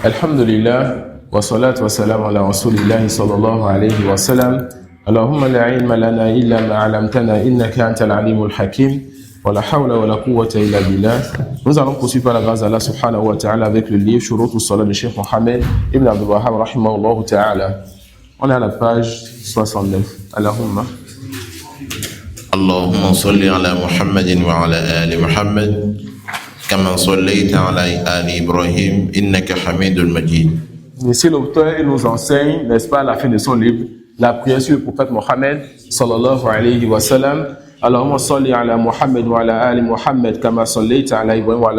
Alhamdulillah, wa salatu wa salam ala rasulillahi sallallahu alayhi wa sallam. Allahumma la ilma lana illa ma 'allamtana innaka antal alimul hakim. Wa la hawla wa la quwwata illa billah. Nous allons poursuivre par la grâce d'Allah subhanahu wa ta'ala avec le livre Shurutu Salat de Cheikh Mohammed ibn Abdul Wahhab rahimahullah ta'ala. On est à la page 69. Allahumma. اللهم صل على محمد وعلى آل محمد كما صليت على آل إبراهيم إنك حميد مجيد. Ici l'auteur nous enseigne, n'est-ce pas, à la fin de son livre, la prière sur le prophète Mohammed sallallahu alayhi wa sallam. Allahumma salli ala Muhammad wa ala ali Muhammad kama sallaita ala Ibrahim wa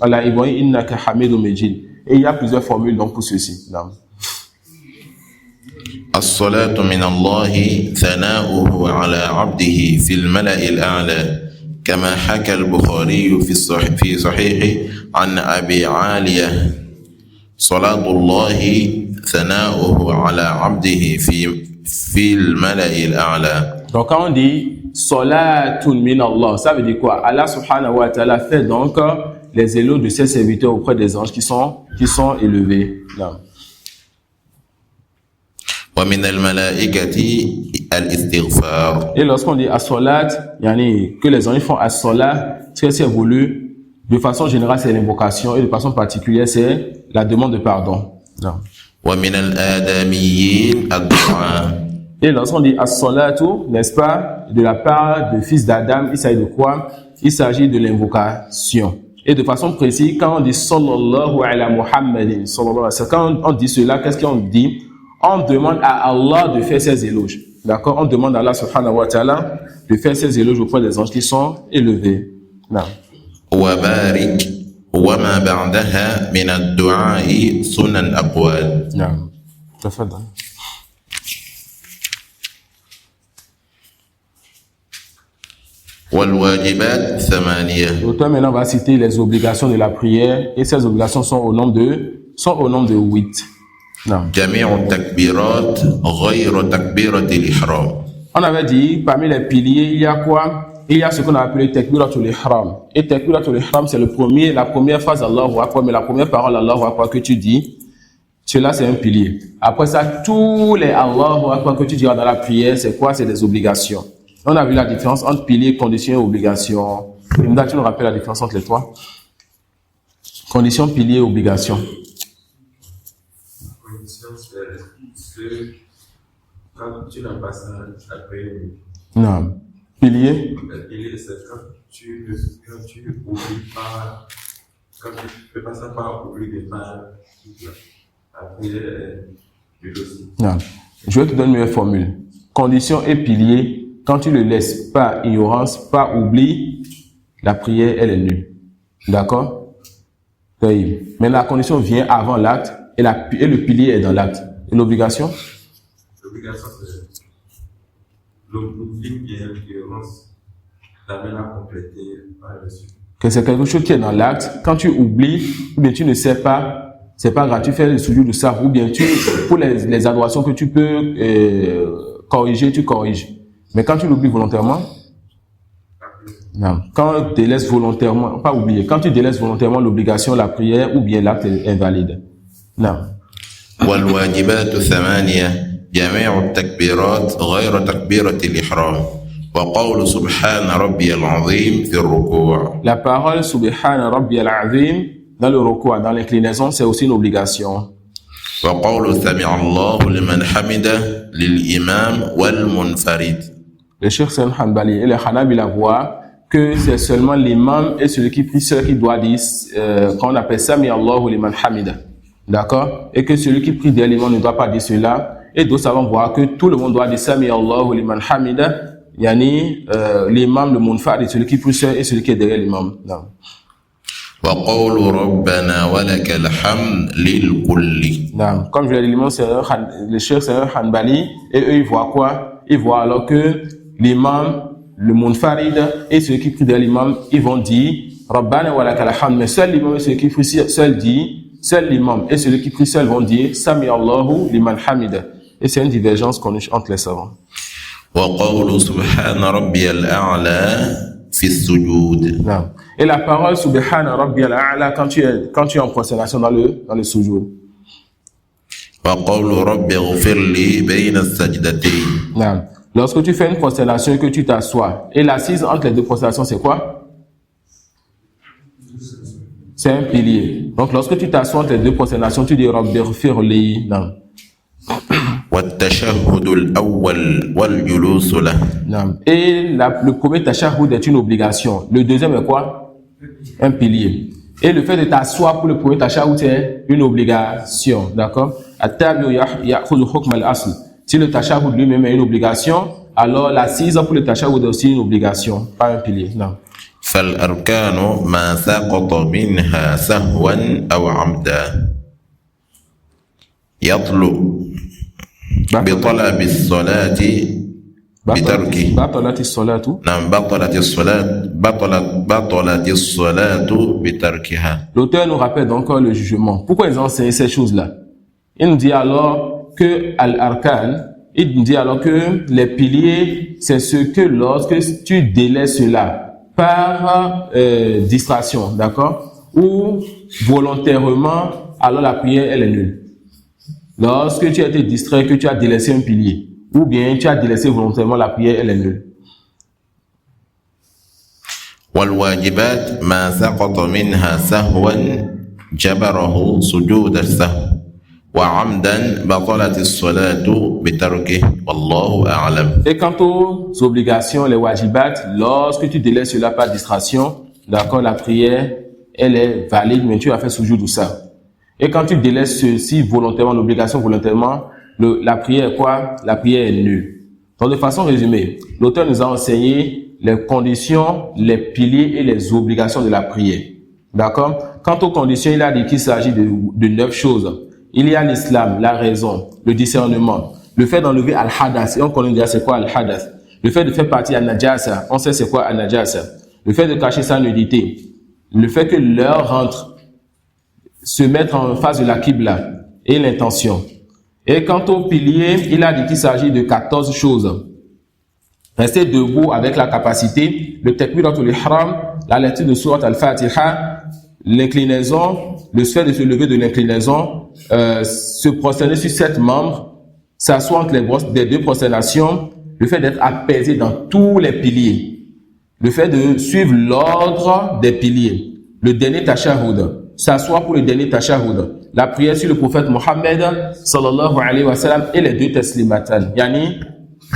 ala Ibrahim innaka hamidun majid. Et il y a plusieurs formules donc pour ceci. الصلاة من الله ثناؤه على عبده في الملأ الأعلى كما حكى البخاري في صحيحه عن أبي عالية صلاة الله ثناؤه على عبده في الملأ الأعلى. Donc quand on dit Salatun min Allah, ça veut dire quoi? Allah subhanahu wa ta'ala fait donc les éloges de ses serviteurs auprès des anges qui sont élevés. Non. ومن الملائكة الاستغفار. Et lorsqu'on dit as-salat, yani que les anges font as-salat, c'est voulu. De façon générale, c'est l'invocation et de façon particulière, c'est la demande de pardon. Non. ومن الآدميين الدعاء. Et lorsqu'on dit as-salatu, n'est-ce pas, de la part du fils d'Adam, il s'agit de quoi? Il s'agit de l'invocation. Et de façon précise, quand on dit sallallahu ala Muhammadin, sallallahu alayhi wa sallam, quand on dit cela, qu'est-ce qu'on dit? On demande à Allah de faire ses éloges. D'accord? On demande à Allah subhanahu wa ta'ala de faire ses éloges auprès des anges qui sont élevés. Non. وبارك وما بعدها من الدعاء سنن أقوال. نعم. تفضل. والواجبات ثمانية. L'auteur maintenant va citer les obligations de la prière et ces obligations sont au nombre de 8. Non. جميع التكبيرات غير تكبيرة الإحرام. On avait dit, parmi les piliers, il y a quoi? Il y a ce qu'on a appelé Takbiratul Ihram. Et Takbiratul Ihram, c'est la première phrase Allahu Akbar, mais la première parole Allahu Akbar que tu dis, cela c'est un pilier. Après ça, tous les Allahu Akbar que tu diras dans la prière, c'est quoi? C'est des obligations. On a vu la différence entre pilier, condition et obligation. Tu nous rappelles la différence entre les trois? Condition, pilier, obligation. Quand tu n'as pas ça, après. Non. Pilier. Pilier, c'est quand tu oublies pas, quand tu fais pas ça par oubli de pas, après, du dossier. Non. Je vais te donner une meilleure formule. Condition et pilier, quand tu le laisses par ignorance, par oubli, la prière, elle est nulle. D'accord? Mais la condition vient avant l'acte et le pilier est dans l'acte. Et l'obligation? L'obligation, c'est l'oubli qui est l'ignorance t'amène à compléter par le suite. Que c'est quelque chose qui est dans l'acte. Quand tu oublies, ou bien tu ne sais pas, c'est pas grave, tu fais le sujoud de ça, ou bien pour les adorations que tu peux corriger, tu corriges. Mais quand tu l'oublies volontairement, non. Quand tu délaisses volontairement, pas oublier, quand tu délaisses volontairement l'obligation, la prière, ou bien l'acte est invalide. Non. والواجبات ثمانية جميع التكبيرات غير تكبيرة الإحرام وقول سبحان ربي العظيم في الركوع. La parole Subhana Rabbiyal Azim dans le ruku', dans l'inclinaison, c'est aussi une obligation. وقول سمع الله لمن حمده للإمام والمنفرد. Le Cheikh Sayyid Hanbali et les Hanabila voient que c'est seulement l'imam et celui qui prie seul qui doit dire, qu'on appelle Sami Allahu liman hamida. D'accord? Et que celui qui prie derrière l'imam ne doit pas dire cela. Et d'autres savants voient que tout le monde doit dire Sami Allahu liman hamida. Yani, l'imam, le munfarid, celui qui prie seul et celui qui est derrière l'imam. Non. وقول ربنا ولك الحمد للكل. Non. Comme je l'ai dit, le Cheikh Sayyid Hanbali, et eux, ils voient quoi? Ils voient alors que l'imam, le munfarid et celui qui prie derrière l'imam, ils vont dire Rabbana wa lakal hamd. Mais seul l'imam et celui qui prie seul dit, seul l'imam et celui qui prie seul vont dire Sami Allahu liman hamida. Et c'est une divergence connue entre les savants. وقول سبحان ربي الأعلى في السجود. Non. Et la parole Subhana Rabbiyal A'la quand tu es en prosternation dans le sujoud. وقول رب اغفر لي بين السجدتين. Non. Lorsque tu fais une prosternation et que tu t'assois, et l'assise entre les deux prosternations, c'est quoi? C'est un pilier. Donc, lorsque tu t'assois entre les deux prosternations, tu dis Rabbi ighfir li. Non. والتشهد الأول والجلوس له. Non. Et le premier tashahhud est une obligation. Le deuxième est quoi? Un pilier. Et le fait de t'asseoir pour le premier tashahhud, c'est une obligation. D'accord? At-tabi'u ya'khudhu hukm al-asl. Si le tashahhud lui-même est une obligation, alors l'assise pour le tashahhud est aussi une obligation, pas un pilier. Non. فالأركان ما سقط منها سهوا أو عمدا يطلب بطلب الصلاة بتركه. بطلت الصلاة. نعم بطلت الصلاة بتركها. L'auteur nous rappelle donc le jugement. Pourquoi ils ont enseigné ces choses-là? Il nous dit alors que Al-Arkan, il nous dit alors que les piliers, c'est ce que lorsque tu délaisses cela par distraction, d'accord? Ou volontairement, alors la prière, elle est nulle. Lorsque tu as été distrait, que tu as délaissé un pilier, ou bien tu as délaissé volontairement la prière, elle est nulle. والواجبات ما سقط منها سهوا جبره سجود السهو وعمدا بطلت الصلاة بتركه والله أعلم. Et quant aux obligations, les wajibat, lorsque tu délaisses cela par distraction, d'accord, la prière, elle est valide, mais tu as fait sujoud ou ça. Et quand tu délaisses ceci volontairement, l'obligation volontairement, la prière est quoi? La prière est nulle. Donc de façon résumée, l'auteur nous a enseigné les conditions, les piliers et les obligations de la prière. D'accord? Quant aux conditions, il a dit qu'il s'agit de 9 choses. Il y a l'islam, la raison, le discernement, le fait d'enlever al-hadath, et on connaît déjà c'est quoi al-hadath, le fait de faire partie al-najasa, on sait c'est quoi al-najasa, le fait de cacher sa nudité, le fait que l'heure rentre, se mettre en face de la qibla et l'intention. Et quant au pilier, il a dit qu'il s'agit de 14 choses. Rester debout avec la capacité, le takbiratul ihram, la lecture de sourate al-Fatiha, l'inclinaison, le fait de se lever de l'inclinaison, se prosterner sur 7 membres, s'asseoir entre les deux prosternations, le fait d'être apaisé dans tous les piliers, le fait de suivre l'ordre des piliers, le dernier tashahhud, s'asseoir pour le dernier tashahhud, la prière sur le prophète Mohammed sallallahu alayhi wa sallam et les deux taslimatan, yani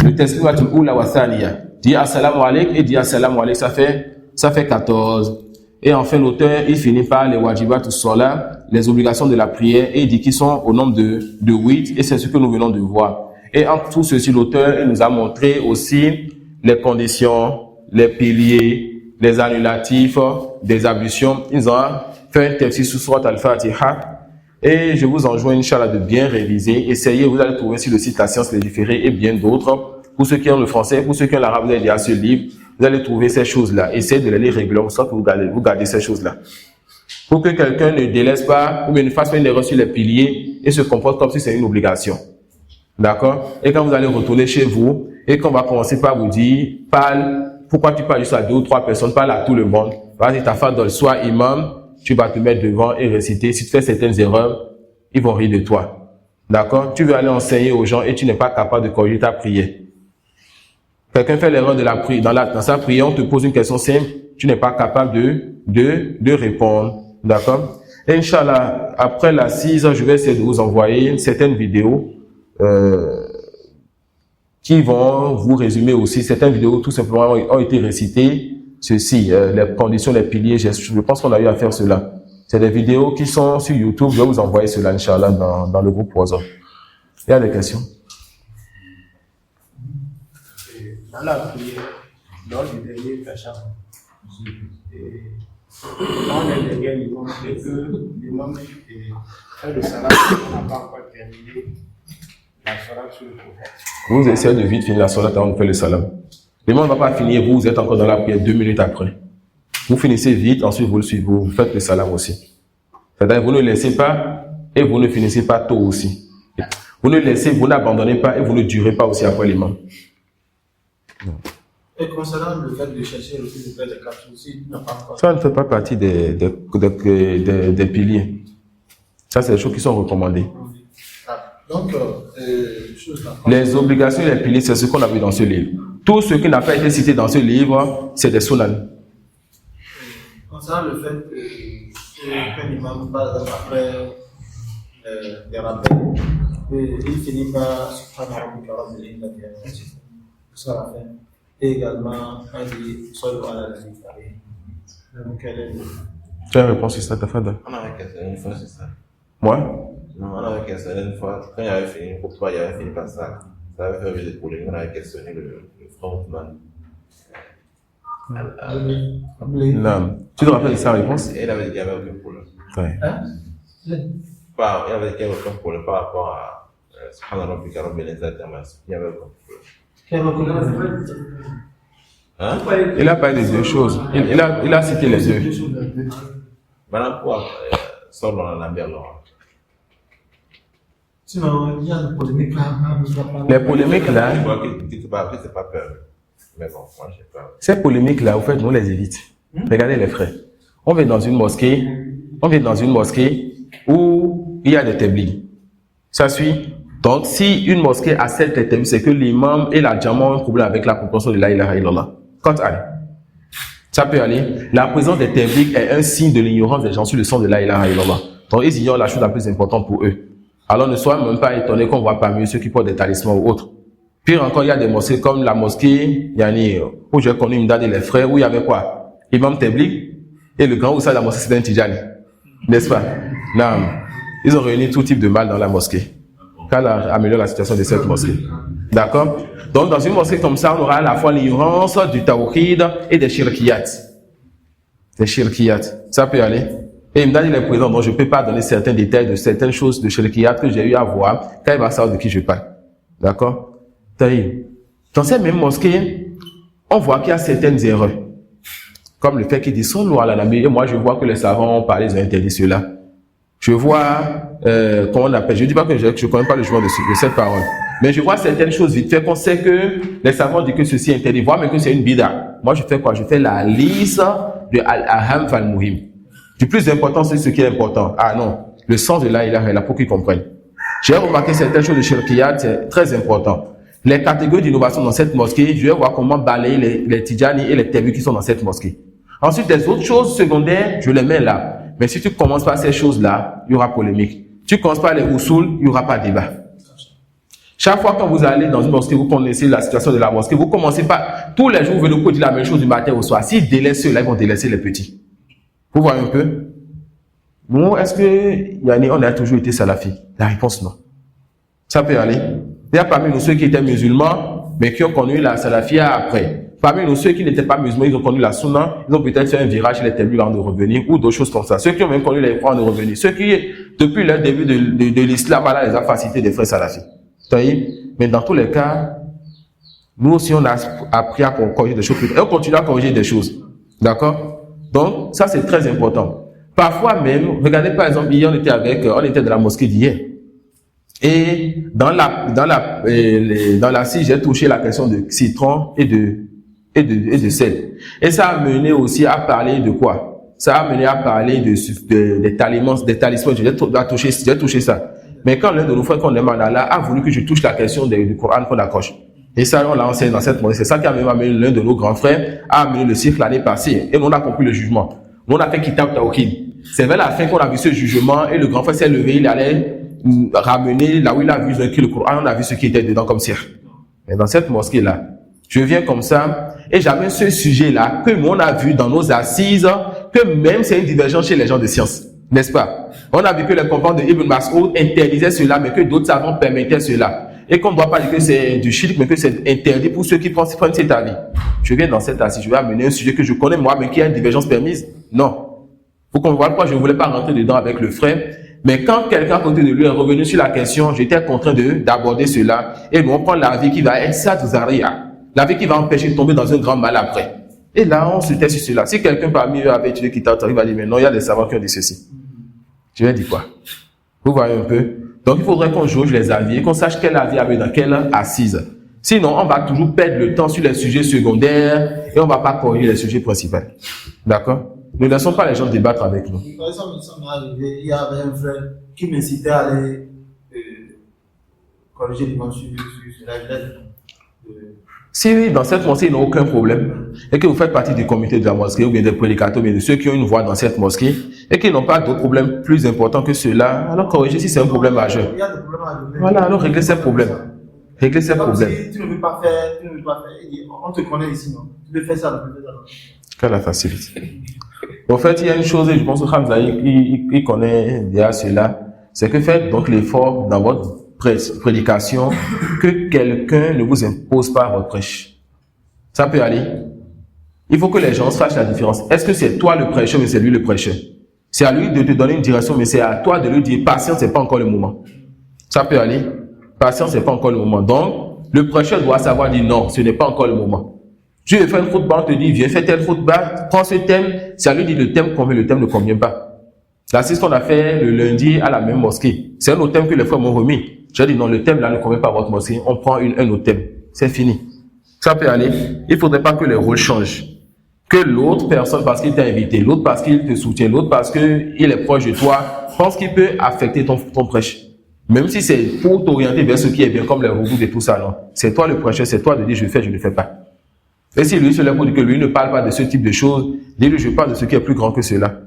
le taslimatul ula wa thaniya, dire assalamu alayk et dire assalamu alayk, ça fait 14. Et enfin, l'auteur, il finit par les wajibat as-salat, les obligations de la prière, et il dit qu'ils sont au nombre de 8, et c'est ce que nous venons de voir. Et en tout ceci, l'auteur, il nous a montré aussi les conditions, les piliers, les annulatifs, des ablutions. Ils ont fait un tafsir sur Surat al-Fatiha, et je vous enjoins, Inch'Allah, de bien réviser. Essayez, vous allez trouver sur le site La Science Légiférée et bien d'autres. Pour ceux qui ont le français, pour ceux qui ont l'arabe, vous allez lire ce livre. Vous allez trouver ces choses-là. Essayez de les lire régulièrement, soit que vous gardez ces choses-là. Pour que quelqu'un ne délaisse pas, ou bien ne fasse pas une erreur sur les piliers et se comporte comme si c'est une obligation. D'accord? Et quand vous allez retourner chez vous, et qu'on va commencer par vous dire, parle, pourquoi tu parles juste à 2 ou 3 personnes, parle à tout le monde. Vas-y, ta femme, soit imam, tu vas te mettre devant et réciter. Si tu fais certaines erreurs, ils vont rire de toi. D'accord? Tu veux aller enseigner aux gens et tu n'es pas capable de corriger ta prière. Quelqu'un fait l'erreur de la prière, dans sa prière, on te pose une question simple, tu n'es pas capable de répondre. D'accord? Et Inch'Allah, après la 6, je vais essayer de vous envoyer certaines vidéos, qui vont vous résumer aussi. Certaines vidéos, tout simplement, ont été récitées. Ceci, les conditions, les piliers, je pense qu'on a eu à faire cela. C'est des vidéos qui sont sur YouTube, je vais vous envoyer cela, Inch'Allah, dans le groupe WhatsApp. Il y a des questions? Dans la prière, lors du dernier tashahhud, quand on est derrière l'imam et que l'imam fait le salam, on n'a pas encore terminé la salat sur le prophète. Vous essayez de vite finir la salat avant de faire le salam. L'imam ne va pas finir, vous êtes encore dans la prière 2 minutes après. Vous finissez vite, ensuite vous le suivez, vous faites le salam aussi. C'est-à-dire vous ne laissez pas et vous ne finissez pas tôt aussi. Vous ne laissez, vous n'abandonnez pas et vous ne durez pas aussi après l'imam. Et concernant le fait de chercher le plus de paix des capsules, s'il n'a pas encore. Ça ne fait pas partie des piliers. Ça, c'est des choses qui sont recommandées. Donc, chose les obligations et les piliers, c'est ce qu'on a vu dans ce livre. Tout ce qui n'a pas été cité dans ce livre, c'est des sunan. Concernant le fait qu'un imam, par exemple, après des rappels, il finit par subhanallah jusqu'à la fin. Et également, quand il dit sallu ala nabi karim. Donc, quelle est Tu as une réponse sur ça, ta fada? On avait questionné une fois, c'est ça. Moi? Non, on avait questionné une fois. Quand il avait fini, pourquoi il avait fini par ça? Ça avait fait des polémiques. On avait questionné le frontman. Non. Tu te rappelles de sa réponse? Et il avait dit qu'il n'y avait aucun problème. Ouais. Il avait dit qu'il n'y avait aucun problème par rapport à subhanallah bika rabbil izzati amma yasifun. Il n'y avait aucun problème. Hein? Il a parlé des deux choses. Il a cité les deux. Maintenant, pourquoi sort dans la bière alors? Sinon, il y a une polémique là. Les polémiques là, Je vois que c'est pas peur. Mais bon, moi j'ai peur. ces polémiques là, au fait, nous les évite. Regardez les frères. On vient dans une mosquée où il y a des tablis. Ça suit. Donc, si une mosquée a 7 tablis, c'est que l'imam et la djama ont un problème avec la compréhension de la ilaha illallah. Quand allez. Ça peut aller. La présence des tablis est un signe de l'ignorance des gens sur le sens de la ilaha illallah. Donc, ils ignorent la chose la plus importante pour eux. Alors, ne soyez même pas étonnés qu'on voit parmi ceux qui portent des talismans ou autres. Pire encore, il y a des mosquées comme la mosquée Yani, où j'ai connu Imdad et les frères, où il y avait quoi? Imam Tabligh et le grand Oussa de la mosquée, c'était un Tijani. N'est-ce pas? Non. Ils ont réuni tout type de mal dans la mosquée. Qu'elle améliore la situation de cette mosquée. D'accord? Donc, dans une mosquée comme ça, on aura à la fois l'ignorance du tawhid et des shirkiyat. Des shirkiyat. Ça peut aller. Et Imdad, il est présent, donc je ne peux pas donner certains détails de certaines choses de shirkiyat que j'ai eu à voir quand il va savoir de qui je parle. D'accord? Dans cette même mosquée, on voit qu'il y a certaines erreurs. Comme le fait qu'ils disent sallu ala nabi. Et moi, je vois que les savants ont parlé, ils ont interdit cela. Je vois, comment on appelle, je ne dis pas que je ne connais pas le jugement de cette parole. Mais je vois certaines choses vite fait qu'on sait que les savants disent que ceci est interdit, voire même que c'est une bida. Moi, je fais quoi? Je fais la liste de al-aham fal-muhim. Du plus important, c'est ce qui est important. Ah non, le sens de la ilaha illallah pour qu'ils comprennent. J'ai remarqué certaines choses de shirkiyat, c'est très important. Les catégories d'innovation dans cette mosquée, je vais voir comment balayer les Tidjani et les Tébus qui sont dans cette mosquée. Ensuite, les autres choses secondaires, je les mets là. Mais si tu commences par ces choses-là, il y aura polémique. Tu commences par les usul, il n'y aura pas de débat. Chaque fois quand vous allez dans une mosquée, vous connaissez la situation de la mosquée, vous commencez par, tous les jours, vous venez dire la même chose du matin au soir. S'ils délaissent ceux-là, ils vont délaisser les petits. Vous voyez un peu? Bon, est-ce que, on a toujours été salafi? La réponse, non. Ça peut aller. Il y a parmi nous ceux qui étaient musulmans, mais qui ont connu la salafia après. Parmi nous ceux qui n'étaient pas musulmans, ils ont connu la sunna, ils ont peut-être fait un virage, les tablis avant de revenir, ou d'autres choses comme ça. Ceux qui ont même connu les croix de revenir. Ceux qui, depuis le début de l'islam, voilà les facilités des frères salafis. Mais dans tous les cas, nous aussi on a appris à corriger des choses, et on continue à corriger des choses. D'accord? Donc, ça c'est très important. Parfois même, regardez par exemple, hier on était dans la mosquée d'hier. Et dans la scie, j'ai touché la question de citron et de sel. Et ça a mené aussi à parler de quoi? Ça a mené à parler des talismans. J'ai touché ça. Mais quand l'un de nos frères qu'on aime en Allah a voulu que je touche la question du Coran qu'on accroche. Et ça, on l'a enseigné dans cette mosquée. C'est ça qui a même amené l'un de nos grands frères à amener le cycle l'année passée. Et nous, on a compris le jugement. Nous, on a fait Kitab Tawhid. C'est vers la fin qu'on a vu ce jugement et le grand frère s'est levé, il allait ramener là où il a vu, ils ont écrit le Coran, on a vu ce qui était dedans comme sir. Mais dans cette mosquée-là, je viens comme ça et j'avais ce sujet-là que nous, on a vu dans nos assises que même c'est une divergence chez les gens de science. N'est-ce pas? On a vu que les compagnons de Ibn Mas'ud interdisaient cela, mais que d'autres savants permettaient cela. Et qu'on ne doit pas dire que c'est du shirk, mais que c'est interdit pour ceux qui prennent cet avis. Je viens dans cette assise, je vais amener un sujet que je connais moi, mais qui a une divergence permise. Non. Faut qu'on voit pourquoi je ne voulais pas rentrer dedans avec le frère. Mais quand quelqu'un à côté de lui est revenu sur la question, j'étais contraint d'aborder cela. Et nous, on prend l'avis qui va être ça, l'avis qui va empêcher de tomber dans un grand mal après. Et là, on se tait sur cela. Si quelqu'un parmi eux avait étudié Kitab, il va dire, mais non, il y a des savants qui ont dit ceci. Je vais dire quoi? Vous voyez un peu? Donc, il faudrait qu'on jauge les avis et qu'on sache quel avis avait dans quelle assise. Sinon, on va toujours perdre le temps sur les sujets secondaires et on ne va pas corriger les sujets principaux. D'accord? Ne laissons pas les gens débattre avec nous. Par exemple, ça m'est arrivé, il y avait un frère qui m'incitait à aller corriger l'imam sur la lettre. Si dans cette mosquée, il n'y a aucun problème, et que vous faites partie du comité de la mosquée, ou bien des prédicateurs, ou bien de ceux qui ont une voix dans cette mosquée, et qu'ils n'ont pas d'autres problèmes plus importants que ceux-là, alors corrigez si c'est un problème majeur. Il y a des problèmes à régler. Voilà, alors réglez ces problèmes. Réglez ces problèmes. Si tu ne veux pas faire, on te connaît ici, non? Tu peux faire ça, Quelle la facilité. En fait, il y a une chose, et je pense que Hamza, il connaît déjà cela, c'est que faites donc l'effort dans votre prédication que quelqu'un ne vous impose pas votre prêche. Ça peut aller. Il faut que les gens sachent la différence. Est-ce que c'est toi le prêcheur, mais c'est lui le prêcheur? C'est à lui de te donner une direction, mais c'est à toi de lui dire, patience, c'est pas encore le moment. Ça peut aller. Patience, c'est pas encore le moment. Donc, le prêcheur doit savoir dire non, ce n'est pas encore le moment. Tu veux faire une khutbah, on te dit, viens faire telle khutbah, prends ce thème, c'est à lui de dire le thème convient, le thème ne convient pas. Là, c'est ce qu'on a fait le lundi à la même mosquée. C'est un autre thème que les frères m'ont remis. J'ai dit non, le thème là ne convient pas à votre mosquée, on prend un autre thème. C'est fini. Ça peut aller. Il ne faudrait pas que les rôles changent. Que l'autre personne, parce qu'il t'a invité, l'autre parce qu'il te soutient, l'autre parce qu'il est proche de toi, pense qu'il peut affecter ton prêche. Même si c'est pour t'orienter vers ce qui est bien, comme les roues et tout ça, non. C'est toi le prêcheur, c'est toi de dire je fais, je ne fais pas. Et si lui se lève pour dire que lui ne parle pas de ce type de choses, dis-lui je parle de ce qui est plus grand que cela.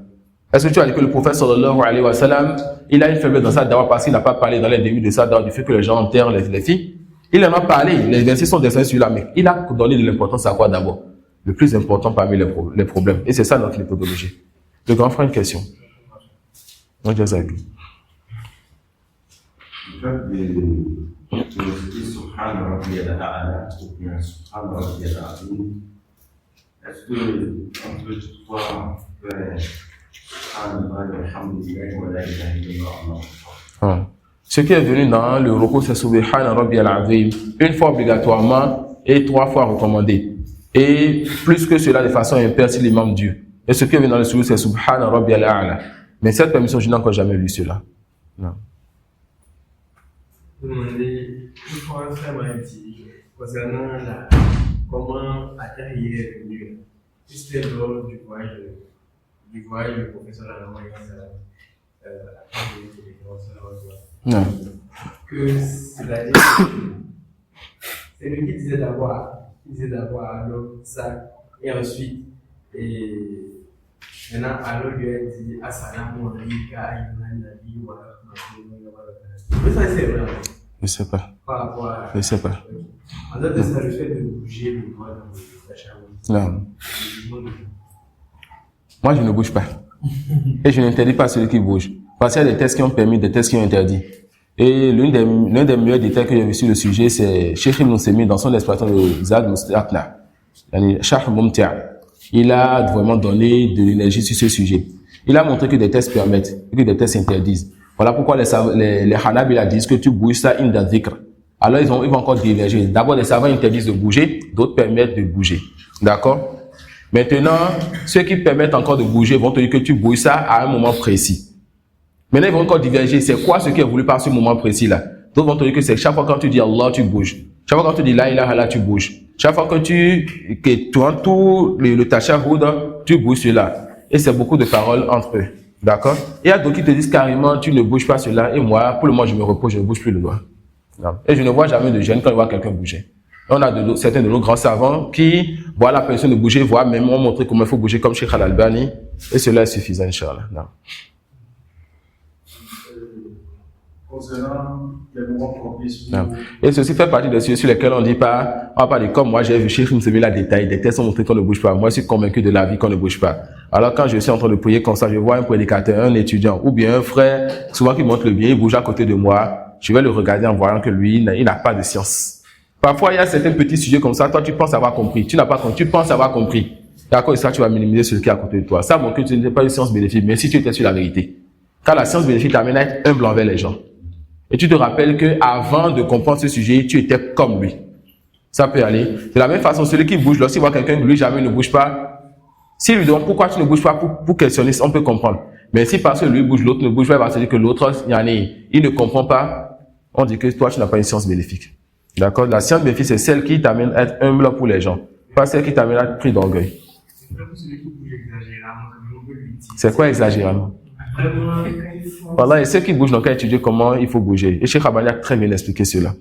Est-ce que tu as dit que le prophète sallallahu alayhi wa sallam, il a une faiblesse dans sa dawa parce qu'il n'a pas parlé dans les débuts de sa dawa du fait que les gens enterrent les filles? Il en a parlé, les versets sont dessinés sur la mais il a donné de l'importance à quoi d'abord? Le plus important parmi les problèmes. Et c'est ça notre méthodologie. Le grand frère, une question. On dit ça. Le fait de Subhana Rabbiyal A'la ou bien Subhana Rabbiyal Azim, est-ce qu'on peut toutefois faire ce qui est venu dans le recours, c'est Subhana Rabbiyal Azim, une fois obligatoirement et 3 fois recommandé. Et plus que cela de façon impaire si l'imam Dieu. Et ce qui est venu dans le recours, c'est Subhana Rabbiyal A'la. Mais cette permission, je n'ai encore jamais lu cela. Non. Vous demandez, une fois un frère m'a dit, concernant comment atterrir est venu, c'était lors du voyage du professeur Lallemand, Non. que c'est-à-dire, c'est lui qui disait d'abord alors ça, et ensuite, et maintenant, alors lui a dit, Assalamu alaikum, ayyuhan wa rahmatullahi wa barakatuh. Mais ça, c'est vrai. Je ne sais pas. Par rapport à. Je ne sais pas. En fait, ça le fait de bouger le doigt dans la chambre. Non. Moi, je ne bouge pas. Et je n'interdis pas celui qui bouge. Parce qu'il y a des tests qui ont permis, des tests qui ont interdit. Et l'un des meilleurs détails que j'ai vu sur le sujet, c'est Cheikh Ibn Usaymin dans son exploitation de Zad Mustaqna. Cheikh Mumtia. Il a vraiment donné de l'énergie sur ce sujet. Il a montré que des tests permettent, et que des tests interdisent. Voilà pourquoi les Hanabila disent que tu bouges ça inda dhikr. Alors ils vont encore diverger. D'abord, les savants interdisent de bouger, d'autres permettent de bouger. D'accord? Maintenant, ceux qui permettent encore de bouger vont te dire que tu bouges ça à un moment précis. Maintenant, ils vont encore diverger. C'est quoi ce qui est voulu par ce moment précis-là? D'autres vont te dire que c'est chaque fois quand tu dis Allah, tu bouges. Chaque fois quand tu dis La ilaha illallah, tu bouges. Chaque fois que tu entoures le tashahhud, tu bouges cela. Et c'est beaucoup de paroles entre eux. D'accord? Et il y a d'autres qui te disent carrément, tu ne bouges pas cela. Et moi, pour le moment, je me repose, je ne bouge plus le doigt. Et je ne vois jamais de gêne quand je vois quelqu'un bouger. Et on a certains de nos grands savants qui voient la personne de bouger, voient même montrer comment il faut bouger comme Cheikh Al-Albani. Et cela est suffisant, Inch'Allah. Concernant les moments propices. Et ceci fait partie des sujets sur lesquels on ne dit pas, on va pas dire comme moi j'ai vu Cheikh Msemi la détail, des tests ont montré qu'on ne bouge pas. Moi je suis convaincu de la vie qu'on ne bouge pas. Alors quand je suis en train de prier comme ça, je vois un prédicateur, un étudiant ou bien un frère, souvent qui montre le bien, il bouge à côté de moi, je vais le regarder en voyant que lui, il n'a pas de science. Parfois il y a certains petits sujets comme ça, toi tu penses avoir compris, tu n'as pas compris, tu penses avoir compris. D'accord, et ça tu vas minimiser celui qui est à côté de toi. Ça montre que tu n'es pas une science bénéfique, mais si tu étais sur la vérité. Quand la science bénéfique t'amène à être humble envers les gens. Et tu te rappelles que avant de comprendre ce sujet, tu étais comme lui. Ça peut aller. De la même façon, celui qui bouge, lorsqu'il voit quelqu'un que lui jamais ne bouge pas, s'il lui demande pourquoi tu ne bouges pas pour questionner, on peut comprendre. Mais si parce que lui bouge, l'autre ne bouge pas, il va se dire que l'autre, il ne comprend pas, on dit que toi, tu n'as pas une science bénéfique. D'accord? La science bénéfique, c'est celle qui t'amène à être humble pour les gens, pas celle qui t'amène à être pris d'orgueil. C'est quoi exagérément? Voilà, et ceux qui bougent n'ont qu'à étudier comment il faut bouger. Et Cheikh Rabbani a très bien expliqué cela.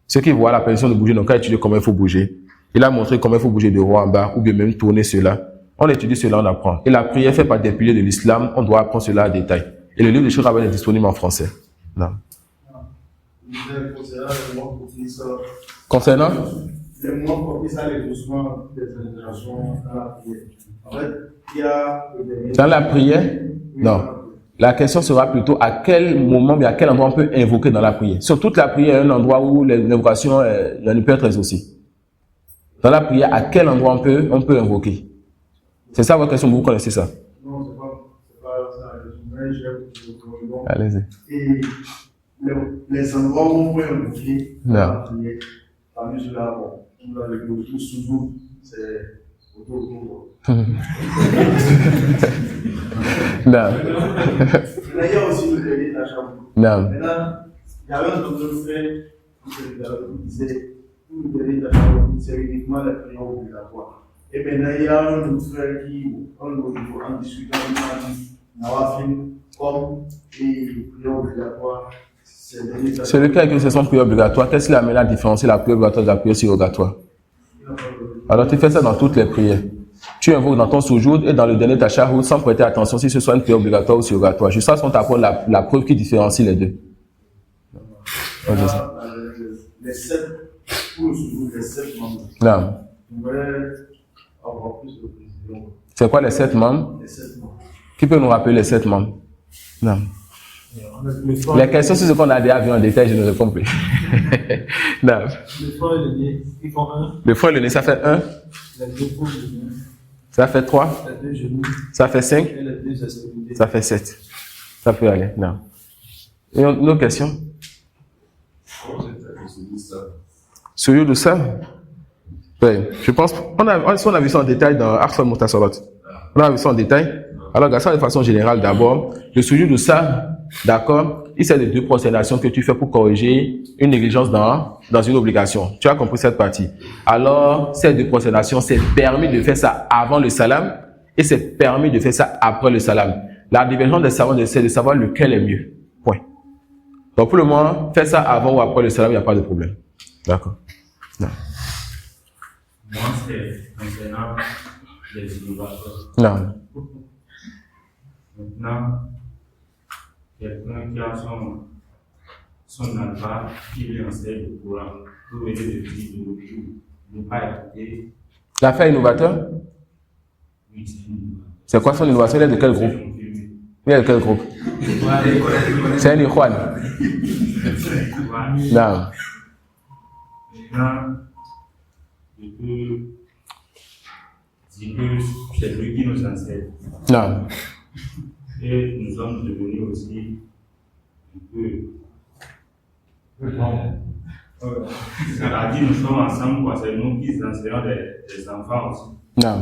Ceux qui voient la permission de bouger n'ont qu'à étudier comment il faut bouger. Il a montré comment il faut bouger de haut en bas, ou bien même tourner cela. On étudie cela, on apprend. Et la prière fait partie des piliers de l'islam, on doit apprendre cela en détail. Et le livre de Cheikh Rabbani est disponible en français. Non. Concernant les mots propices à l'écoutement des interventions dans la prière. En fait, il y a... Dans la prière? Non. La question sera plutôt à quel moment, mais à quel endroit on peut invoquer dans la prière. Sur toute la prière, il y a un endroit où l'invocation ne peut être exaucée. Dans la prière, à quel endroit on peut invoquer? C'est ça votre question, vous connaissez ça? Non, c'est pas ça. Allez-y. Et les endroits où on peut invoquer dans la prière, parmi ceux-là, bon, on a le tout sous c'est autour. Non. Maintenant, il y a aussi le dernier tacham. Non. Maintenant, il y avait un autre frère qui disait le dernier tacham, c'est uniquement la prière obligatoire. Et maintenant, il y a un autre frère qui, en discutant, n'a fait comme et prière obligatoire. Celui qui a écrit son prière obligatoire, qu'est-ce qui amène à différencier la prière obligatoire de la prière surrogatoire? Alors tu fais ça dans toutes les prières. Tu invoques dans ton soujoud et dans le dernier tashahhud sans prêter attention si ce soit une prière obligatoire ou surrogatoire. Juste ça, on t'apprend la preuve qui différencie les deux. Les 7, pour le soujoud, les 7 membres. Non. On voudrait avoir plus de précision. C'est quoi les 7 membres? Les 7 membres. Qui peut nous rappeler les 7 membres? Non. Les questions sur ce qu'on a déjà vu en détail, je ne réponds plus. Non. Le front et le nez, ils font 1. Le front et le nez, ça fait 1. Les deux pouces, le nez. Ça fait 3. Les deux genoux. Ça fait 5. Et les deux extrémités. Ça fait 7. Ça peut aller. Non. Et une autre question? Sur de ça? Oui. Je pense, on a vu ça en détail dans Arsal Mutasalat. On a vu ça en détail. Alors, regarde ça de façon générale d'abord. Le sujet de ça, d'accord, il s'agit de 2 prosternations que tu fais pour corriger une négligence dans une obligation. Tu as compris cette partie. Alors, ces 2 prosternations, c'est permis de faire ça avant le salam et c'est permis de faire ça après le salam. La divergence des savants, c'est de savoir lequel est mieux. Point. Donc, pour le moment, faire ça avant ou après le salam, il n'y a pas de problème. D'accord. Non. Moi, c'est concernant les innovateurs. Non. Maintenant, quelqu'un qui a son alpha, qui lui enseigne le Coran, vous venez de dire de ne pas écouter. L'affaire innovateur? Oui, c'est innovateur. C'est quoi son innovation? Il est de quel groupe? Il est de quel groupe? C'est un Ikhwan. Non. Maintenant, je peux dire que c'est lui qui nous enseigne. Non. Et nous sommes devenus aussi un peu. C'est-à-dire, nous sommes ensemble, quoi. C'est nous qui enseignons des enfants aussi. Non.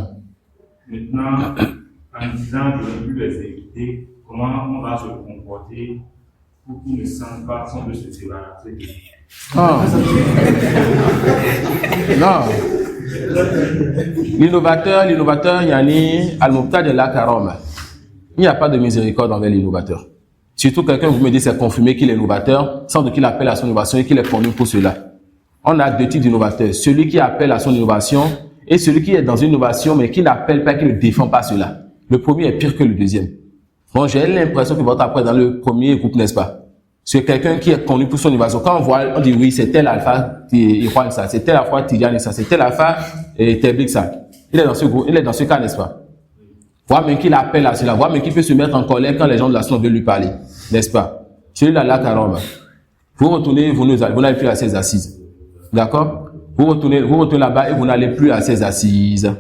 Maintenant, en disant de ne plus les éviter, comment on va se comporter pour qu'ils ne sentent pas qu'on veut se débarrasser de Oh. Non. L'innovateur, yani, al-mubtadi la karama. Il n'y a pas de miséricorde envers l'innovateur. Surtout quelqu'un vous me dit c'est confirmé qu'il est innovateur, sans doute qu'il appelle à son innovation et qu'il est connu pour cela. On a 2 types d'innovateurs. Celui qui appelle à son innovation et celui qui est dans une innovation mais qui n'appelle pas, qui ne défend pas cela. Le premier est pire que le deuxième. Bon, j'ai l'impression que votre après dans le premier groupe, n'est-ce pas? C'est quelqu'un qui est connu pour son innovation. Quand on voit, on dit oui, c'est tel alpha, Ikhwan ça, c'est tel alpha, Tidjani ça, c'est tel alpha, Teblik ça. Il est dans ce groupe, il est dans ce cas, n'est-ce pas? Voir même qu'il appelle à cela, voir même qu'il peut se mettre en colère quand les gens de la sunna veulent lui parler, n'est-ce pas? Celui-là, là, caramba. Vous retournez, vous n'allez plus à ces assises. D'accord? Vous retournez là-bas et vous n'allez plus à ces assises.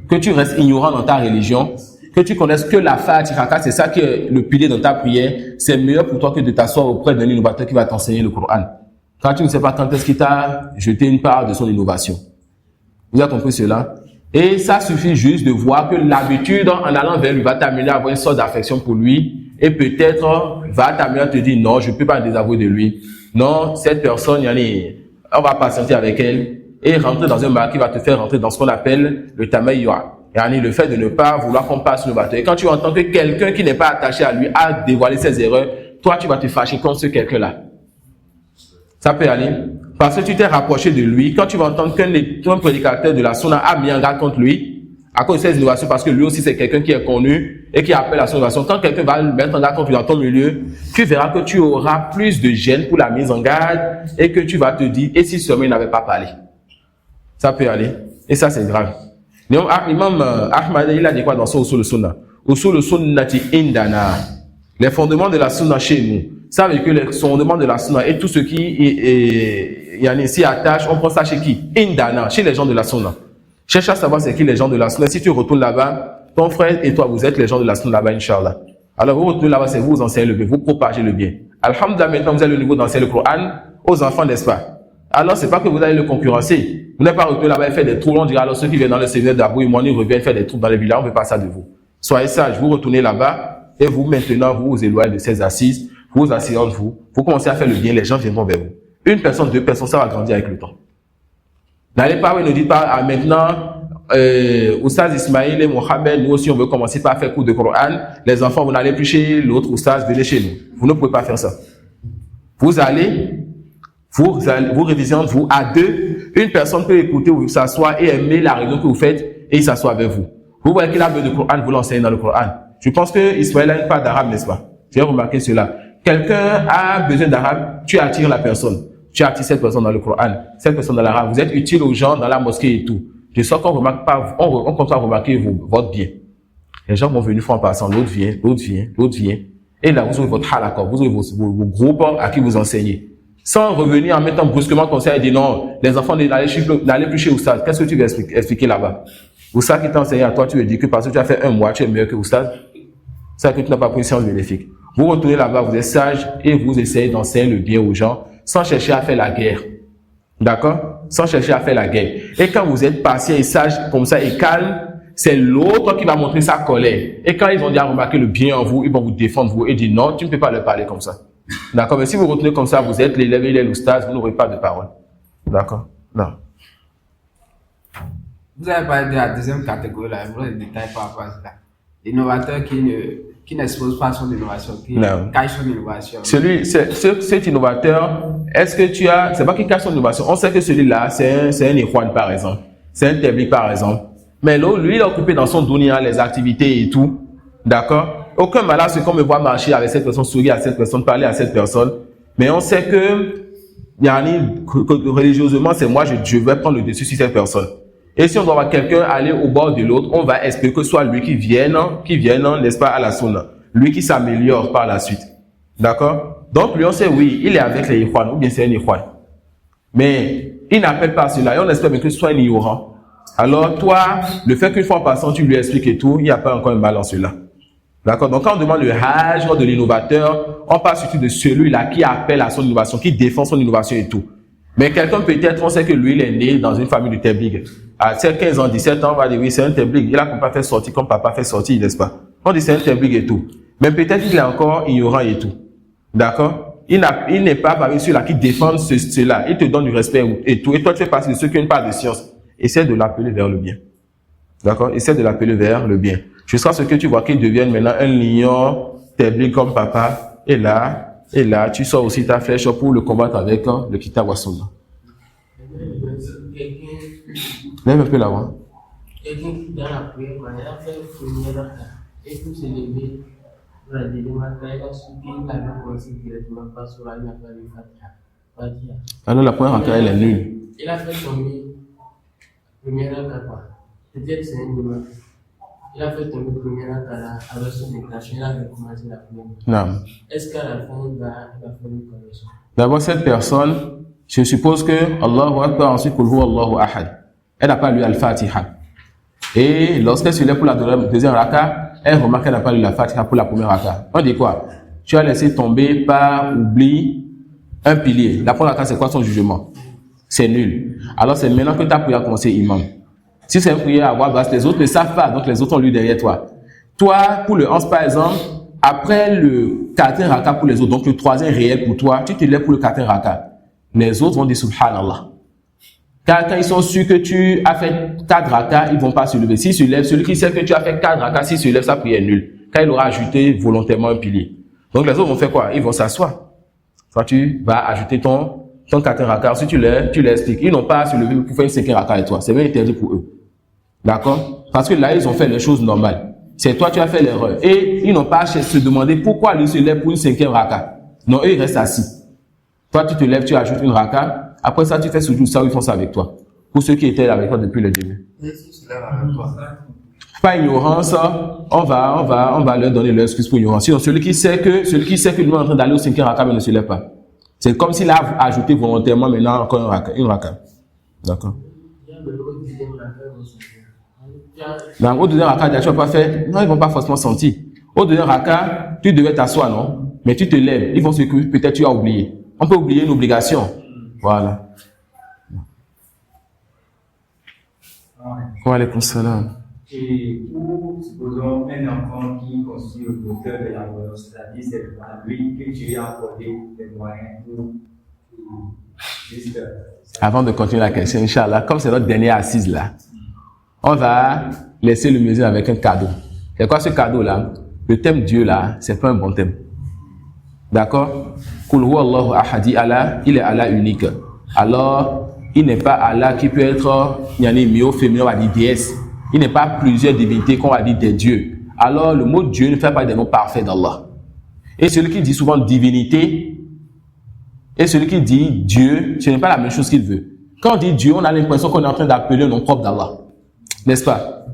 Que tu restes ignorant dans ta religion, que tu connaisses que la Fatiha, c'est ça qui est le pilier dans ta prière, c'est mieux pour toi que de t'asseoir auprès d'un innovateur qui va t'enseigner le Coran. Quand tu ne sais pas quand est-ce qu'il t'a jeté une part de son innovation. Vous avez compris cela? Et ça suffit juste de voir que l'habitude en allant vers lui va t'amener à avoir une sorte d'affection pour lui et peut-être va t'amener à te dire non, je ne peux pas me désavouer de lui. Non, cette personne, on va patienter avec elle et rentrer dans un bateau qui va te faire rentrer dans ce qu'on appelle le tamayya. Le fait de ne pas vouloir qu'on passe le bateau. Et quand tu entends que quelqu'un qui n'est pas attaché à lui a dévoilé ses erreurs, toi, tu vas te fâcher contre ce quelqu'un-là. Ça peut aller. Parce que tu t'es rapproché de lui. Quand tu vas entendre qu'un prédicateur de la sunna a mis en garde contre lui, à cause de ses innovations, parce que lui aussi, c'est quelqu'un qui est connu et qui appelle à son innovation. Quand quelqu'un va mettre en garde contre lui dans ton milieu, tu verras que tu auras plus de gêne pour la mise en garde et que tu vas te dire, et si seulement il n'avait pas parlé? Ça peut aller. Et ça, c'est grave. L'imam Ahmad, il a dit quoi dans son Usul al-Sunnah? Usul al-Sunnati indana. Les fondements de la Sunna chez nous. Ça veut dire que les fondements de la Sunna et tout ce qui s'y attache, on prend ça chez qui? Indana, chez les gens de la Sunna. Cherche à savoir c'est qui les gens de la Sunna. Si tu retournes là-bas, ton frère et toi, vous êtes les gens de la Sunna là-bas, Inch'Allah. Alors vous retournez là-bas, c'est vous enseignez le bien, vous propagez le bien. Alhamdulillah, maintenant vous avez le niveau d'enseigner le Coran aux enfants, n'est-ce pas? Alors c'est pas que vous allez le concurrencer. Vous n'êtes pas retourné là-bas et faire des trous. On dirait alors ceux qui viennent dans le séminaire d'Abou Imani reviennent faire des trous dans les villages, on ne veut pas ça de vous. Soyez sages, vous retournez là-bas et vous maintenant vous éloignez de ces assises, vous asseyez entre vous, vous commencez à faire le bien, les gens viendront vers vous. Une personne, deux personnes, ça va grandir avec le temps. N'allez pas, ne dites pas maintenant, Oustaz Ismaïl et Mohamed, nous aussi on veut commencer par faire cours de Coran. Les enfants, vous n'allez plus chez l'autre Oustaz, venez chez nous. Vous ne pouvez pas faire ça. Vous allez, vous révisez entre vous à deux. Une personne peut écouter, vous s'asseoir et aimer la réunion que vous faites et il s'assoit avec vous. Vous voyez qu'il a besoin de Coran, vous l'enseignez dans le Coran. Je pense que Ismaël a une part d'arabe, n'est-ce pas? J'ai remarqué cela. Quelqu'un a besoin d'arabe, tu attires la personne. Tu attires cette personne dans le Coran, cette personne dans l'arabe. Vous êtes utile aux gens dans la mosquée et tout. De sorte qu'on remarque pas, on commence à remarquer votre bien. Les gens vont venir en passant, l'autre vient, l'autre vient, l'autre vient. Et là, vous ouvrez votre halakha, vous ouvrez vos groupes à qui vous enseignez. Sans revenir en mettant brusquement comme ça et dire non, les enfants n'allez plus chez Oustaz. Qu'est-ce que tu veux expliquer là-bas? Oustaz qui t'a enseigné à toi, tu veux dire que parce que tu as fait un mois, tu es meilleur que Oustaz? C'est que tu n'as pas pris une science bénéfique. Vous retournez là-bas, vous êtes sage et vous essayez d'enseigner le bien aux gens sans chercher à faire la guerre. D'accord? Sans chercher à faire la guerre. Et quand vous êtes patient et sage comme ça et calme, c'est l'autre qui va montrer sa colère. Et quand ils vont déjà remarquer le bien en vous, ils vont vous défendre vous et dire non, tu ne peux pas leur parler comme ça. D'accord? Mais si vous retenez comme ça, vous êtes l'élève et l'oustaz, vous n'aurez pas de parole. D'accord? Non. Vous avez parlé de la deuxième catégorie, là, je voudrais des détails par rapport à ça. L'innovateur qui n'expose pas son innovation, qui cache son innovation. Cet innovateur, est-ce que tu as, c'est pas qu'il cache son innovation, on sait que celui-là, c'est un Ikhwan par exemple, c'est un Tabligh par exemple. Mais l'autre, lui, il est occupé dans son dunya, les activités et tout. D'accord? Aucun malade, c'est qu'on me voit marcher avec cette personne, sourire à cette personne, parler à cette personne. Mais on sait que religieusement, c'est moi, je vais prendre le dessus sur cette personne. Et si on doit voir quelqu'un aller au bord de l'autre, on va espérer que ce soit lui qui vienne, n'est-ce pas, à la sunna. Lui qui s'améliore par la suite. D'accord? Donc, lui, on sait, oui, il est avec les Ikhwan, ou bien c'est un Ikhwan. Mais, il n'appelle pas cela, et on espère bien que ce soit un ignorant. Alors, toi, le fait qu'une fois en passant, tu lui expliques et tout, il n'y a pas encore un mal en cela. D'accord? Donc, quand on demande le hajj de l'innovateur, on parle surtout de celui-là qui appelle à son innovation, qui défend son innovation et tout. Mais quelqu'un peut-être, on sait que lui, il est né dans une famille de Tabligh. À 15 ans, 17 ans, on va dire, oui, c'est un Tabligh. Il a pas fait sortir comme papa fait sortir, n'est-ce pas? On dit c'est un Tabligh et tout. Mais peut-être qu'il est encore ignorant et tout. D'accord? Il n'est pas parmi ceux-là qui défendent cela. Il te donne du respect et tout. Et toi, tu fais partie de ceux qui ont une part de science. Essaie de l'appeler vers le bien. D'accord? Essaie de l'appeler vers le bien. Jusqu'à ce que tu vois qu'il devienne maintenant un lion Tabligh comme papa. Et là, tu sors aussi ta flèche pour le combattre avec le Kitab wa Sunna. Lève un peu là-bas. Quelqu'un qui dans la prière, il a fait le premier raka. Et pour se lever, il a dit, il a suivi, il a commencé directement par sur la ligne de Fatiha. Alors la première raka, elle est nulle. Il a fait tomber le premier raka, quoi. Peut-être c'est un imam. Il a fait tomber le premier raka là, avec son déclencheur, il a recommencé la prière. Non. Est-ce qu'à la fin, il va faire une correction? D'abord, cette personne, je suppose que Allahu Akbar, ensuite, Qul huwa Allahu Ahad. Elle n'a pas lu Al-Fatiha. Et lorsqu'elle se lève pour la deuxième raka, elle remarque qu'elle n'a pas lu la Fatiha pour la première raka. On dit quoi? Tu as laissé tomber par oubli un pilier. La première raka, c'est quoi son jugement? C'est nul. Alors, c'est maintenant que ta prière a commencé, imam. Si c'est une prière à voix basse, les autres ne savent pas, donc les autres ont lu derrière toi. Toi, pour le 11 par exemple, après le quatrième raka pour les autres, donc le troisième réel pour toi, tu te lèves pour le quatrième raka. Les autres vont dire Subhanallah. Car quand ils sont sûrs que tu as fait 4 rakas, ils ne vont pas se lever. S'ils se lèvent, celui qui sait que tu as fait 4 rakas, s'il se lève, sa prière est nulle. Car il aura ajouté volontairement un pilier. Donc les autres vont faire quoi? Ils vont s'asseoir. Soit tu vas ajouter ton 4 rakas. Si tu leur expliques, ils n'ont pas à se lever pour faire une 5e raka et toi. C'est même interdit pour eux. D'accord? Parce que là, ils ont fait les choses normales. C'est toi, tu as fait l'erreur. Et ils n'ont pas à se demander pourquoi ils se lèvent pour une 5e raka. Non, eux, ils restent assis. Toi, tu te lèves, tu ajoutes une raka. Après ça, tu fais sujoud, ça, ils font ça avec toi. Pour ceux qui étaient avec toi depuis le début. Pas ignorance, on va leur donner leur excuse pour ignorance. Sinon, celui qui sait que nous est en train d'aller au 5e raka, mais ne se lève pas. C'est comme s'il a ajouté volontairement maintenant encore une raka. D'accord? Donc, au deuxième raka, tu vas pas faire. Non, ils vont pas forcément sentir. Au deuxième raka, tu devais t'asseoir, non? Mais tu te lèves. Ils vont se dire que peut-être tu as oublié. On peut oublier une obligation. Voilà. Wa alaykoum salam. Et pour, supposons, un enfant qui constitue le moteur de la violence, c'est-à-dire c'est à lui que tu as accordé des moyens pour juste. Avant de continuer la question, Inch'Allah, comme c'est notre dernière assise là, on va laisser le musée avec un cadeau. C'est quoi ce cadeau-là? Le thème Dieu là, c'est pas un bon thème. D'accord? Kul huwa Allahu ahadi, Allah, il est Allah unique. Alors, il n'est pas Allah qui peut être, il y en a mieux, féminin, on va dire déesse. Il n'est pas plusieurs divinités qu'on va dire des dieux. Alors, le mot Dieu ne fait pas des noms parfaits d'Allah. Et celui qui dit souvent divinité, et celui qui dit Dieu, ce n'est pas la même chose qu'il veut. Quand on dit Dieu, on a l'impression qu'on est en train d'appeler le nom propre d'Allah. N'est-ce pas?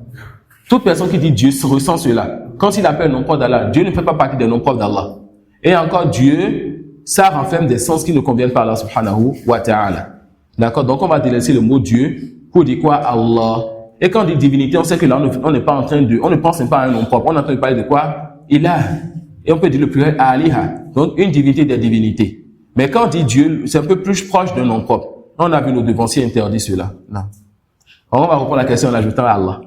Toute personne qui dit Dieu ressent cela. Quand il appelle le nom propre d'Allah, Dieu ne fait pas partie des noms propres d'Allah. Et encore Dieu, ça renferme des sens qui ne conviennent pas à Allah subhanahu wa ta'ala. D'accord? Donc on va délaisser le mot Dieu pour dire quoi? Allah. Et quand on dit divinité, on sait que là on n'est pas en train de, on ne pense pas à un nom propre. On est en train de parler de quoi? Ilah. Et on peut dire le pluriel aliha. Donc une divinité des divinités. Mais quand on dit Dieu, c'est un peu plus proche d'un nom propre. On a vu nos devanciers interdire cela. Non. Alors on va reprendre la question en ajoutant Allah.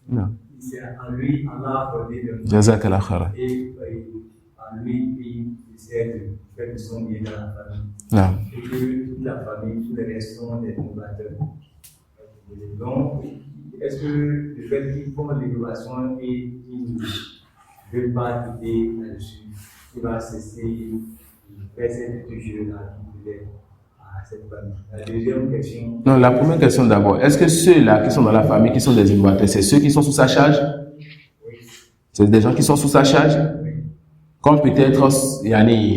Non. C'est en lui, Allah a accordé des moyens. Jazakallah khairan. Et en lui, il essaie de faire de son bien dans la famille. Non. Et que toute la famille, tous les restes sont des innovateurs. Donc, est-ce que le fait qu'ils font l'innovation et qu'ils ne veulent pas quitter là-dessus, il va cesser de faire cette jeu-là qui voulait à cette famille? La deuxième question. Non, la première question d'abord. Est-ce que ceux-là qui sont dans la famille, qui sont des innovateurs, c'est ceux qui sont sous sa charge? Oui. C'est des gens qui sont sous sa charge? Oui. Comme peut-être,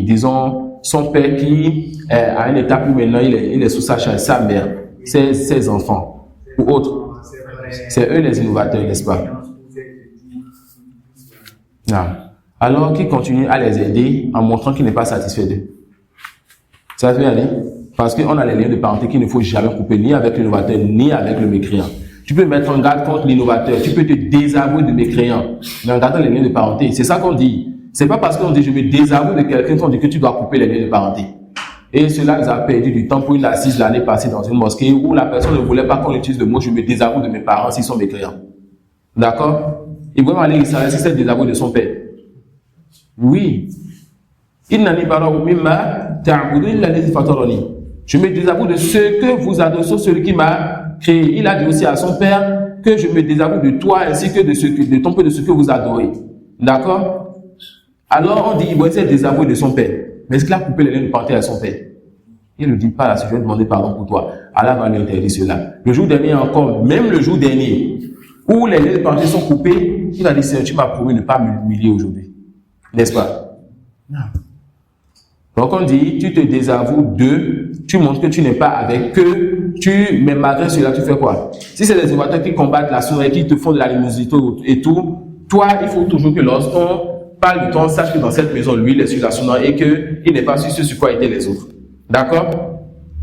disons, son père qui est à une étape où maintenant il est sous sa charge, sa mère, ses enfants. Ou autres. C'est eux les innovateurs, n'est-ce pas? Non. Alors qu'ils continuent à les aider en montrant qu'ils n'est pas satisfait d'eux. Ça veut dire, parce qu'on a les liens de parenté qu'il ne faut jamais couper ni avec l'innovateur ni avec le mécréant. Tu peux mettre en garde contre l'innovateur, tu peux te désavouer de mécréant, mais en gardant les liens de parenté. C'est ça qu'on dit. C'est pas parce qu'on dit je me désavoue de quelqu'un qu'on dit que tu dois couper les liens de parenté. Et cela nous a perdu du temps pour une assise l'année passée dans une mosquée où la personne ne voulait pas qu'on utilise le mot « je me désavoue de mes parents s'ils sont mécréants ». D'accord? Ibrahim alayhi salam, c'est le désavou de son père. Oui. Je me désavoue de ce que vous adorez, celui qui m'a créé. Il a dit aussi à son père que je me désavoue de toi ainsi que de ton père, de ce que vous adorez. D'accord? Alors on dit Ibrahim s'est désavoué de son père. Mais est-ce qu'il a coupé les liens de parenté à son père? Il ne dit pas là, je vais demander pardon pour toi. Allah va lui interdire cela. Le jour dernier encore, même le jour dernier, où les liens de parenté sont coupés, il a dit Seigneur, tu m'as promis de ne pas m'humilier aujourd'hui. N'est-ce pas? Non. Donc on dit, tu te désavoues d'eux, tu montres que tu n'es pas avec eux, mais malgré cela, tu fais quoi? Si c'est des innovateurs qui combattent la sunna et qui te font de l'animosité et tout, toi, il faut toujours que lorsqu'on parle de toi, sache que dans cette maison, lui, il est sur la sunna et qu'il n'est pas sur ce sur quoi étaient les autres. D'accord?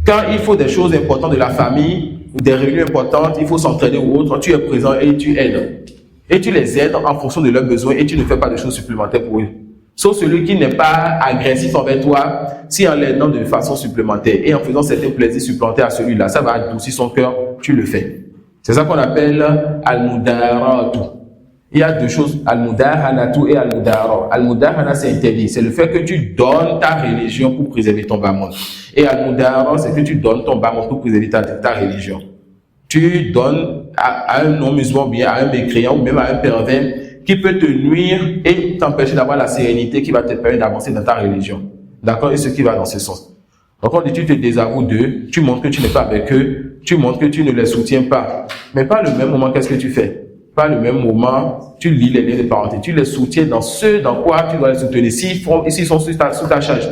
Quand il faut des choses importantes de la famille, ou des réunions importantes, il faut s'entraider ou autre, tu es présent et tu aides. Et tu les aides en fonction de leurs besoins et tu ne fais pas de choses supplémentaires pour eux. Sauf celui qui n'est pas agressif envers toi, si en l'aidant de façon supplémentaire et en faisant certains plaisirs supplémentaires à celui-là, ça va adoucir son cœur, tu le fais. C'est ça qu'on appelle al-mudaratu. Il y a deux choses, al-mudahanatu et al-mudara. Al-mudahana, c'est interdit. C'est le fait que tu donnes ta religion pour préserver ton bas monde. Et al-mudara, c'est que tu donnes ton bas monde pour préserver ta religion. Tu donnes à un non-musulman, bien à un mécréant ou même à un pervers qui peut te nuire et t'empêcher d'avoir la sérénité qui va te permettre d'avancer dans ta religion. D'accord? Et ce qui va dans ce sens. Donc on dit tu te désavoues d'eux, tu montres que tu n'es pas avec eux, tu montres que tu ne les soutiens pas. Mais pas le même moment, qu'est-ce que tu fais? Pas le même moment, tu lis les liens de parenté, tu les soutiens dans ce dans quoi tu dois les soutenir. S'ils sont sous ta charge.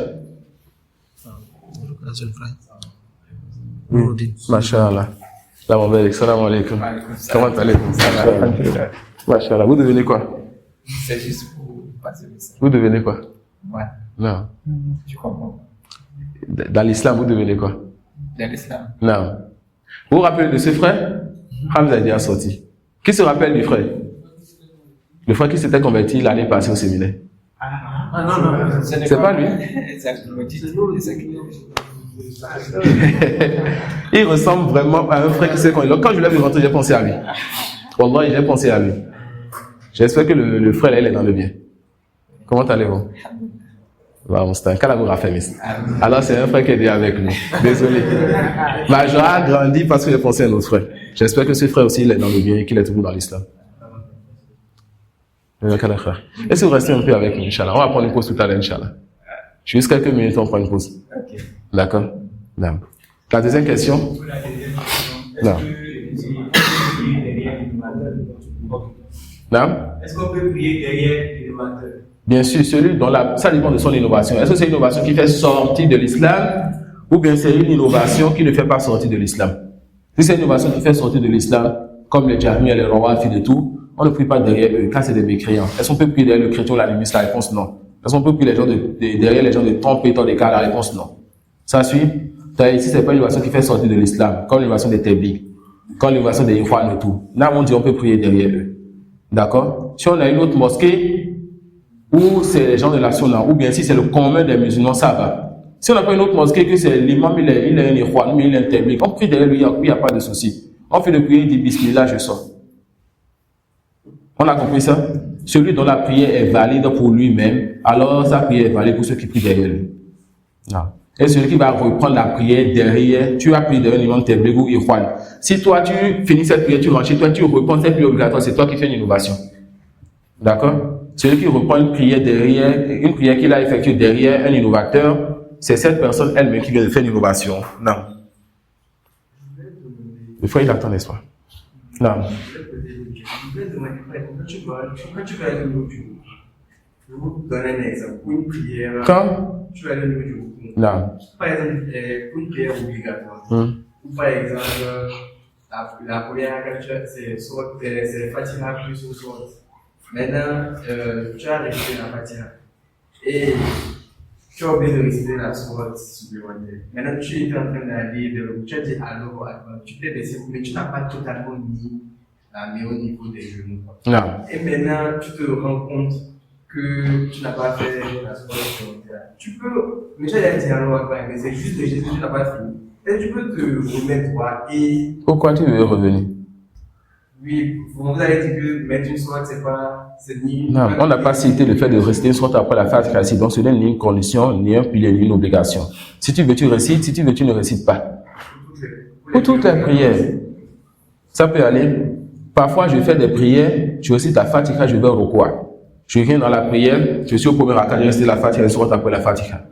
Masha'Allah. Là, mon bel, salam alaikum. Comment allez-vous? Masha'Allah. Vous devenez quoi? C'est juste pour passer le message. Vous devenez quoi? Ouais. Non. Tu comprends? Dans l'islam, vous devenez quoi? Dans l'islam. Non. Vous vous rappelez de ce frère? Hamza a déjà sorti. Qui se rappelle du frère? Le frère qui s'était converti l'année passée au séminaire. Ah non. C'est pas lui? Il ressemble vraiment à un frère qui s'est converti. Quand je l'ai vu rentrer, j'ai pensé à lui. Wallah, j'ai pensé à lui. J'espère que le frère là, il est dans le bien. Comment allez-vous? C'est un calabou rafémis. Alors c'est un frère qui est déjà avec nous. Désolé. Major a grandi parce que j'ai pensé à notre frère. J'espère que ce frère aussi il est dans le bien et qu'il est toujours dans l'islam. Est-ce que vous restez un peu avec nous, Inch'Allah? On va prendre une pause tout à l'heure, Inch'Allah. Juste quelques minutes, on prend une pause. Ok. D'accord? Non. La deuxième question? Non. Non? Est-ce qu'on peut prier derrière l'innovateur? Bien sûr, celui dont ça dépend de son innovation. Est-ce que c'est une innovation qui fait sortir de l'islam ou bien c'est une innovation qui ne fait pas sortir de l'islam? Si c'est une innovation qui fait sortir de l'islam, comme les Jahmiya, les Rawafid et tout, on ne prie pas derrière eux, car c'est des mécréants. Est-ce qu'on peut prier derrière le chrétien ou l'animiste? La réponse non. Est-ce qu'on peut prier derrière les gens de trompeteurs des cas? La réponse non. Ça suit? Ici, c'est pas une innovation qui fait sortir de l'islam, comme l'innovation des Tabligh, comme l'innovation des Ikhwan et tout. Là, on dit on peut prier derrière eux. D'accord? Si on a une autre mosquée, ou c'est les gens de la Sunna, ou bien si c'est le commun des musulmans, ça va. Si on n'a pas une autre mosquée, que c'est l'imam, il est un Ikhwan, mais il est un Tabligh, on prie derrière lui, il n'y a pas de souci. On fait le prière, il dit Bismillah, je sors. On a compris ça? Celui dont la prière est valide pour lui-même, alors sa prière est valide pour ceux qui prient derrière lui. Non. Et celui qui va reprendre la prière derrière, tu as prié derrière l'imam Tabligh ou Ikhwan. Si toi tu finis cette prière, tu rentres chez toi, tu reprends cette prière obligatoire, c'est toi qui fais une innovation. D'accord? Celui qui reprend une prière qu'il a effectuée derrière un innovateur, c'est cette personne elle-même qui vient de faire une innovation. Non. Le frère, il attend, n'est-ce pas? Non. Quand tu vas aller au niveau du groupe, je vais vous donner un exemple. Pour une prière, Quand tu vas aller au niveau du groupe. Non. Par exemple, pour une prière obligatoire. Ou par exemple, la première c'est Fatiha plus ou soit. Maintenant, tu as récité la Fatiha. Et tu as oublié de réciter la sourate supplémentaire. Maintenant, tu étais en train d'aller de l'eau. Tu as dit alors, tu t'es laissé, mais tu n'as pas totalement mis la main au niveau des genoux. Non. Et maintenant, tu te rends compte que tu n'as pas fait la sourate supplémentaire. Tu peux, mais tu as dit alors, mais c'est juste que tu n'as pas fini. Et tu peux te remettre droit et. Pourquoi tu veux revenir? Oui, vous avez dit que mettre une sourate, c'est ni. Non, on n'a pas cité le fait de rester une sourate après la Fatiha. Donc, ce n'est ni une condition, ni un pilier, ni une obligation. Si tu veux, tu récites. Si tu veux, tu ne récites pas. Pour toutes les prières. Ça peut aller. Parfois, je fais des prières, je récite la Fatiha, je vais au rukwa. Je viens dans la prière, je suis au premier raka, je récite la Fatiha, la sourate après la Fatiha.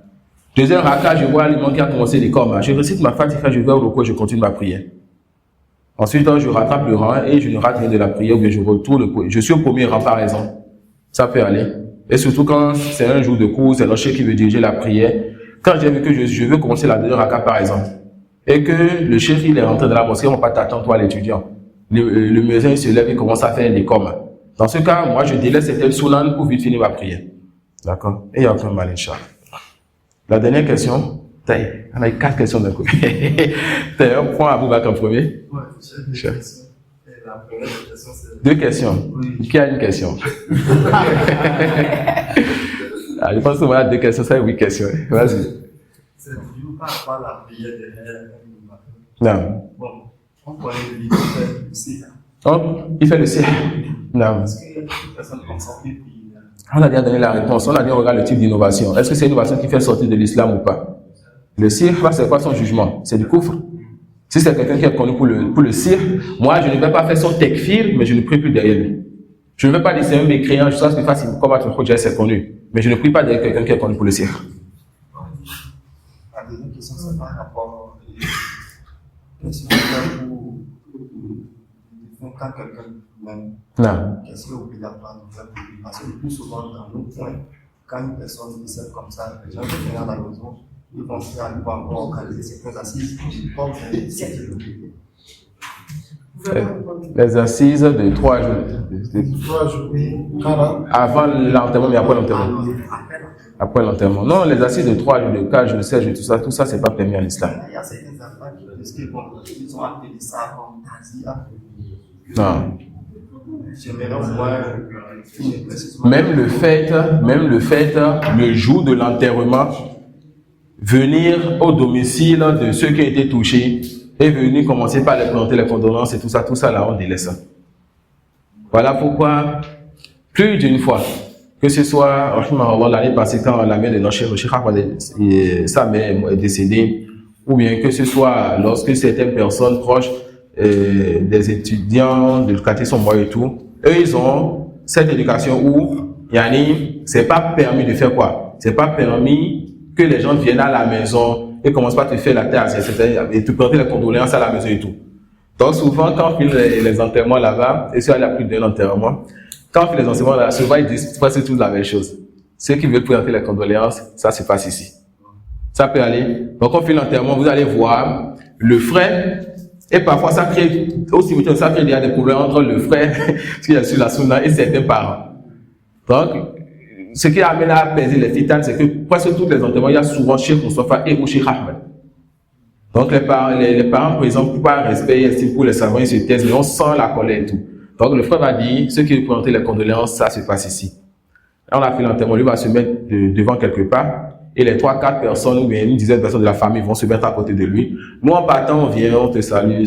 Deuxième raka, je vois l'imam qui a commencé les corps. Je récite ma Fatiha, je vais au rukwa, je continue ma prière. Ensuite, je rattrape le rang et je ne rate rien de la prière, ou bien je retourne. Je suis au premier rang, par exemple. Ça peut aller. Et surtout quand c'est un jour de cours, c'est le chef qui veut diriger la prière. Quand j'ai vu que je veux commencer la deuxième raka, par exemple, et que le chef il est rentré dans la mosquée, on ne va pas t'attendre, toi, l'étudiant. Le muezzin il se lève et commence à faire les coms. Dans ce cas, moi, je délaisse cette soulan pour vite finir ma prière. D'accord? Et il n'y a aucun mal, Inch'Allah. La dernière question. On a eu 4 questions d'un coup. T'as un point à vous battre en premier? Ouais, c'est 2 questions. La première question, c'est. 2 questions? Oui. Qui a une question? Je pense que voilà 2 questions, ça 8 questions. Vas-y. C'est toujours par rapport à la prière derrière. Non. Bon, on connaît le livre du sihr. Donc, il fait le sihr. Non. Est-ce qu'il y a des personnes concentrées puis On a déjà donné la réponse. On a dit on regarde le type d'innovation. Est-ce que c'est une innovation qui fait sortir de l'islam ou pas? Le sihr, là, c'est quoi son jugement? C'est du kufr. Si c'est quelqu'un qui est connu pour le sihr, moi, je ne vais pas faire son tekfir, mais je ne prie plus derrière lui. Je ne vais pas dire c'est un mécréant, je sais ce qu'il fasse, comme à Khoudia, c'est connu. Mais je ne prie pas derrière quelqu'un qui est connu pour le sihr. la deuxième question, c'est par rapport quand quelqu'un même, Non. qu'est-ce qu'on peut apprendre parce que le plus souvent dans nos points, quand une personne décède comme ça, les gens qui viennent à la maison, ils vont se faire encore organiser certaines assises comme Les assises de 3 jours. 3 jours. Avant l'enterrement, mais après l'enterrement. Après l'enterrement. Non, les assises de 3 jours, de 4 jours, de 16 jours, tout ça, c'est pas permis en islam. Il y a certains enfants qui disent qu'ils ont appelé ça comme Tazia. Non. J'aimerais voir une précision. Même le fait, le jour de l'enterrement, venir au domicile de ceux qui ont été touchés et venir commencer par les présenter les condoléances et tout ça là, on délaisse ça. Voilà pourquoi, plus d'une fois, que ce soit l'année passée quand la mère de notre Cheikh, sa mère est décédée, ou bien que ce soit lorsque certaines personnes proches des étudiants de quartier sont morts et tout, eux ils ont cette éducation où yani, c'est pas permis de faire quoi? C'est pas permis que les gens viennent à la maison et commencent par te faire la terre, et te présenter les condoléances à la maison et tout. Donc souvent quand on fait les enterrements là-bas, et ça il y a plus d'un enterrement, quand on fait les enterrements là, souvent ils disent presque tous la même chose. Ceux qui veulent présenter les condoléances, ça se passe ici. Ça peut aller. Donc on fait l'enterrement, vous allez voir le frère. Et parfois, ça crée, au cimetière, ça crée des problèmes entre le frère qui est sur la sunna et certains parents. Donc, ce qui amène à apaiser les titanes, c'est que presque tous les enterrements, il y a souvent Cheikh Moustapha et ou Cheikh Ahmed. Donc, les parents, par exemple, par respect, estiment pour les savants, ils se taisent, mais on sent la colère et tout. Donc, le frère va dire, ceux qui veulent présenter les condoléances, ça se passe ici. Là, on a fait l'enterrement, lui va se mettre devant quelque part. Et les 3-4 personnes, ou bien une dizaine de personnes de la famille vont se mettre à côté de lui. Nous, en partant, on vient, on te salue,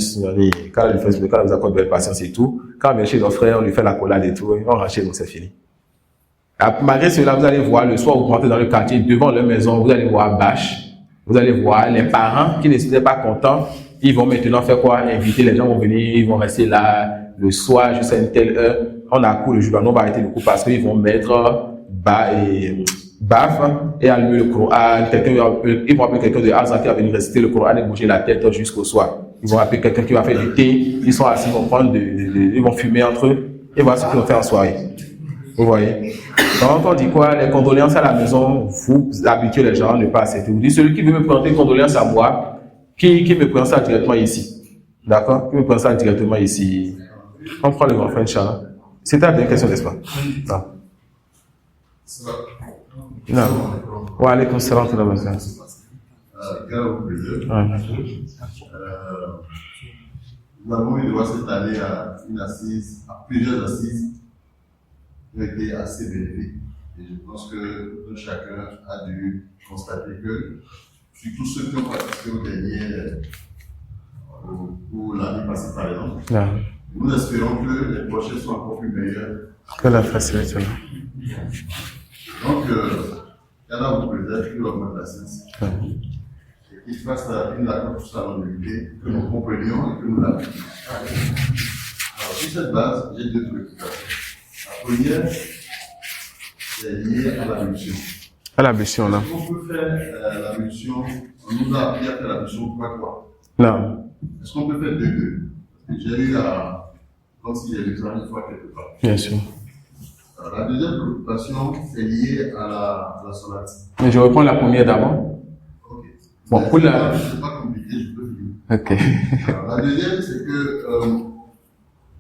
quand on nous accorde belle patience et tout. Quand on vient chez nos frères, on lui fait la collade et tout, on rentre chez nous, c'est fini. Malgré cela, vous allez voir, le soir, vous rentrez dans le quartier, devant leur maison, vous allez voir bâche. Vous allez voir les parents qui n'étaient pas contents, ils vont maintenant faire quoi? Inviter, les gens vont venir, ils vont rester là, le soir, jusqu'à une telle heure. On a cours le jour, on va arrêter le coup parce qu'ils vont mettre baf et allumer le Coran. Ils vont appeler quelqu'un de Hazan qui va venir réciter le Coran et bouger la tête jusqu'au soir. Ils vont appeler quelqu'un qui va faire du thé. Ils sont assis, ils vont prendre ils vont fumer entre eux et voilà ce qu'ils vont faire en soirée. Vous voyez? Donc on dit quoi? Les condoléances à la maison, vous habituez les gens à ne pas accepter. Vous dites celui qui veut me présenter condoléances à moi, qui me présente ça directement ici. D'accord? Qui me présente ça directement ici. On prend le grand frère Inch'Allah. C'était la dernière question, n'est-ce pas? Non. Wa alaykum salam wa rahmatullah. Nous avons eu droit cette année à une assise, à plusieurs assises qui ont été assez bénéfiques. Et je pense que chacun a dû constater que, surtout ceux qui ont participé au dernier, pour l'année passée par exemple, nous espérons que les prochaines soient encore plus meilleures. Que la facilité. Donc, il y en a beaucoup peut-être qui augmentent la science. Et qu'il fasse une accord pour sa longévité, que nous comprenions et que nous l'appliquions. Alors, sur cette base, j'ai deux préoccupations. La première, c'est lié à la mission. À la mission, là. Est-ce qu'on peut faire la mission, on nous a appris à faire la mission quoi? Non. Est-ce qu'on peut faire deux? J'ai eu comme s'il y avait besoin une fois quelque part. Bien sûr. La deuxième préoccupation est liée à la solate. Mais je reprends la première d'abord. Ok. Bon, pour la. C'est pas compliqué, je peux finir. Ok. Alors, la deuxième, c'est que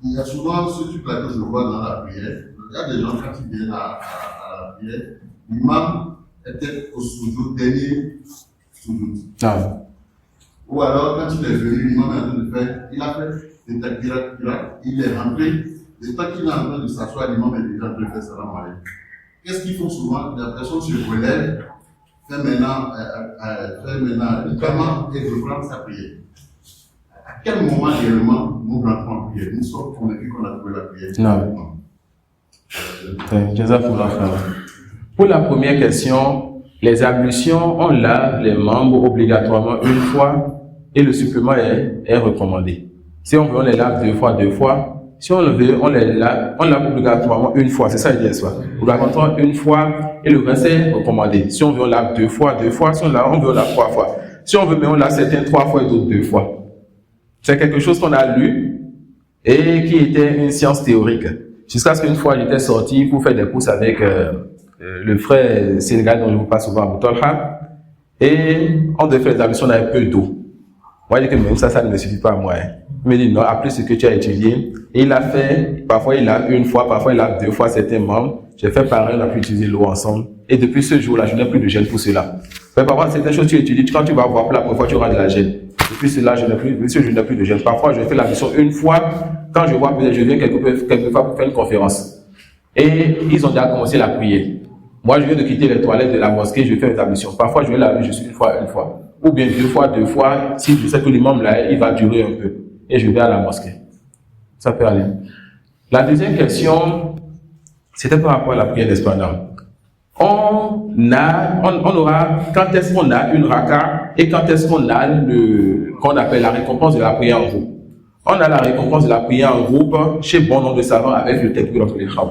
il y a souvent ce truc-là que je vois dans la prière. Il y a des gens quand ils viennent à la prière, l'imam est peut-être au soujoud, dernier soujoud. Ah. Ou alors, quand il est venu, l'imam est en train de faire, il a fait des takbirat, il est rentré. Le temps qu'il est en train de s'asseoir, l'imam est déjà en train de faire salam alaykum. Qu'est-ce qu'ils font souvent? La personne se relève, fait maintenant comment et reprend sa prière. À quel moment réellement nous rentrons en prière? Nous sommes convaincus qu'on a trouvé la prière. Non. Pour la première question, les ablutions, on lave les membres obligatoirement une fois et le supplément est recommandé. Si on veut, on les lave deux fois. Si on le veut, on lave obligatoirement une fois. C'est ça l'idée, soit. Obligatoirement une fois et le reste est recommandé. Si on veut, on lave deux fois. Si on veut, on lave 3 fois. Si on veut, mais on lave certains 3 fois et d'autres 2 fois. C'est quelque chose qu'on a lu et qui était une science théorique. Jusqu'à ce qu'une fois, j'étais sorti pour faire des courses avec le frère sénégalais dont je vous parle souvent à Boutolha. Et on devait faire les ablutions, on avait peu d'eau. Moi, je dis que même ça ne me suffit pas à moi. Il me dit non, après ce que tu as étudié. Et il a fait, parfois il lave une fois, parfois il lave 2 fois certains membres. J'ai fait pareil, on a pu utiliser l'eau ensemble. Et depuis ce jour-là, je n'ai plus de gêne pour cela. Mais parfois, certaines choses que tu étudies, quand tu vas voir pour la première fois, tu auras de la gêne. Depuis cela, je n'ai plus de gêne. Parfois, je fais la mission une fois, quand je vois peut-être je viens quelquefois pour faire une conférence. Et ils ont déjà commencé la prière. Moi, je viens de quitter les toilettes de la mosquée, je fais mes ablutions. Parfois, je vais laver juste une fois. Ou bien 2 fois, si je sais que l'imam là, il va durer un peu. Et je vais à la mosquée. Ça peut aller. La deuxième question, c'était par rapport à la prière d'esplanade. On aura, quand est-ce qu'on a une raka et quand est-ce qu'on a qu'on appelle la récompense de la prière en groupe. On a la récompense de la prière en groupe chez bon nombre de savants avec le takbir entre les khram.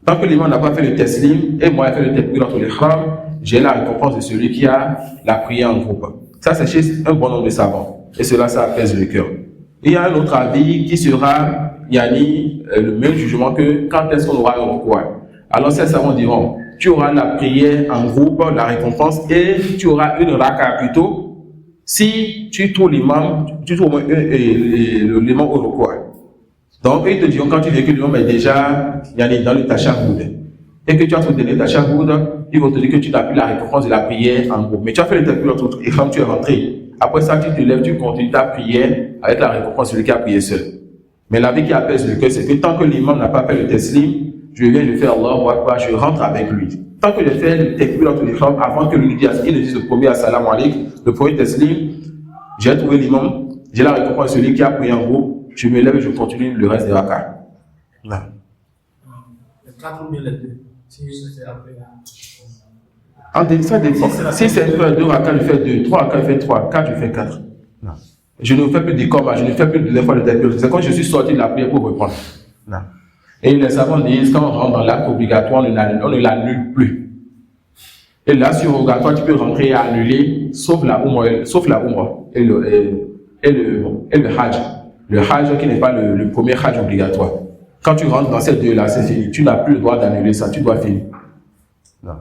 Tant que l'imam n'a pas fait le taslim et moi j'ai fait le takbir entre les khram, j'ai la récompense de celui qui a la prière en groupe. Ça, c'est chez un bon nombre de savants. Et cela, ça apaise le cœur. Il y a un autre avis qui sera, le même jugement que quand est-ce qu'on aura un recours. Alors, ces savants diront, tu auras la prière en groupe, la récompense, et tu auras une raka plutôt, si tu trouves l'imam, tu trouves l'imam au recours. Donc, ils te diront, quand tu dis que l'imam est déjà, dans le tashahhud, et que tu as trouvé le tashahhud, ils vont te dire que tu n'as plus la récompense de la prière en groupe. Mais tu as fait le takbir et quand tu es rentré. Après ça, tu te lèves, tu continues ta prière avec la récompense de celui qui a prié seul. Mais la vie qui apaise le cœur, c'est que tant que l'imam n'a pas fait le taslim, je fais Allahu Akbar, je rentre avec lui. Tant que je fais le takbir entre les femmes, avant que lui dise, il ne dise le premier assalamu alaikum, le premier taslim, j'ai trouvé l'imam, j'ai la récompense de celui qui a prié en groupe, je me lève et je continue le reste des rakas. Là. Les 4 ou bien les 2. Si c'est après. Ça dépend. Si c'est 2 rakas, je fais 2. 3 rakas, je fais 3. 4, je fais 4. Non. Je ne fais plus de combat, je ne fais plus de fois de takbir. C'est quand je suis sorti de la prière pour reprendre. Non. Et les savants disent, quand on rentre dans l'acte obligatoire, on ne l'annule plus. Et là, sur obligatoire, tu peux rentrer et annuler, sauf la umrah et le hajj. Le hajj qui n'est pas le premier hajj obligatoire. Quand tu rentres dans ces deux-là, c'est fini. Tu n'as plus le droit d'annuler ça, tu dois finir. Non.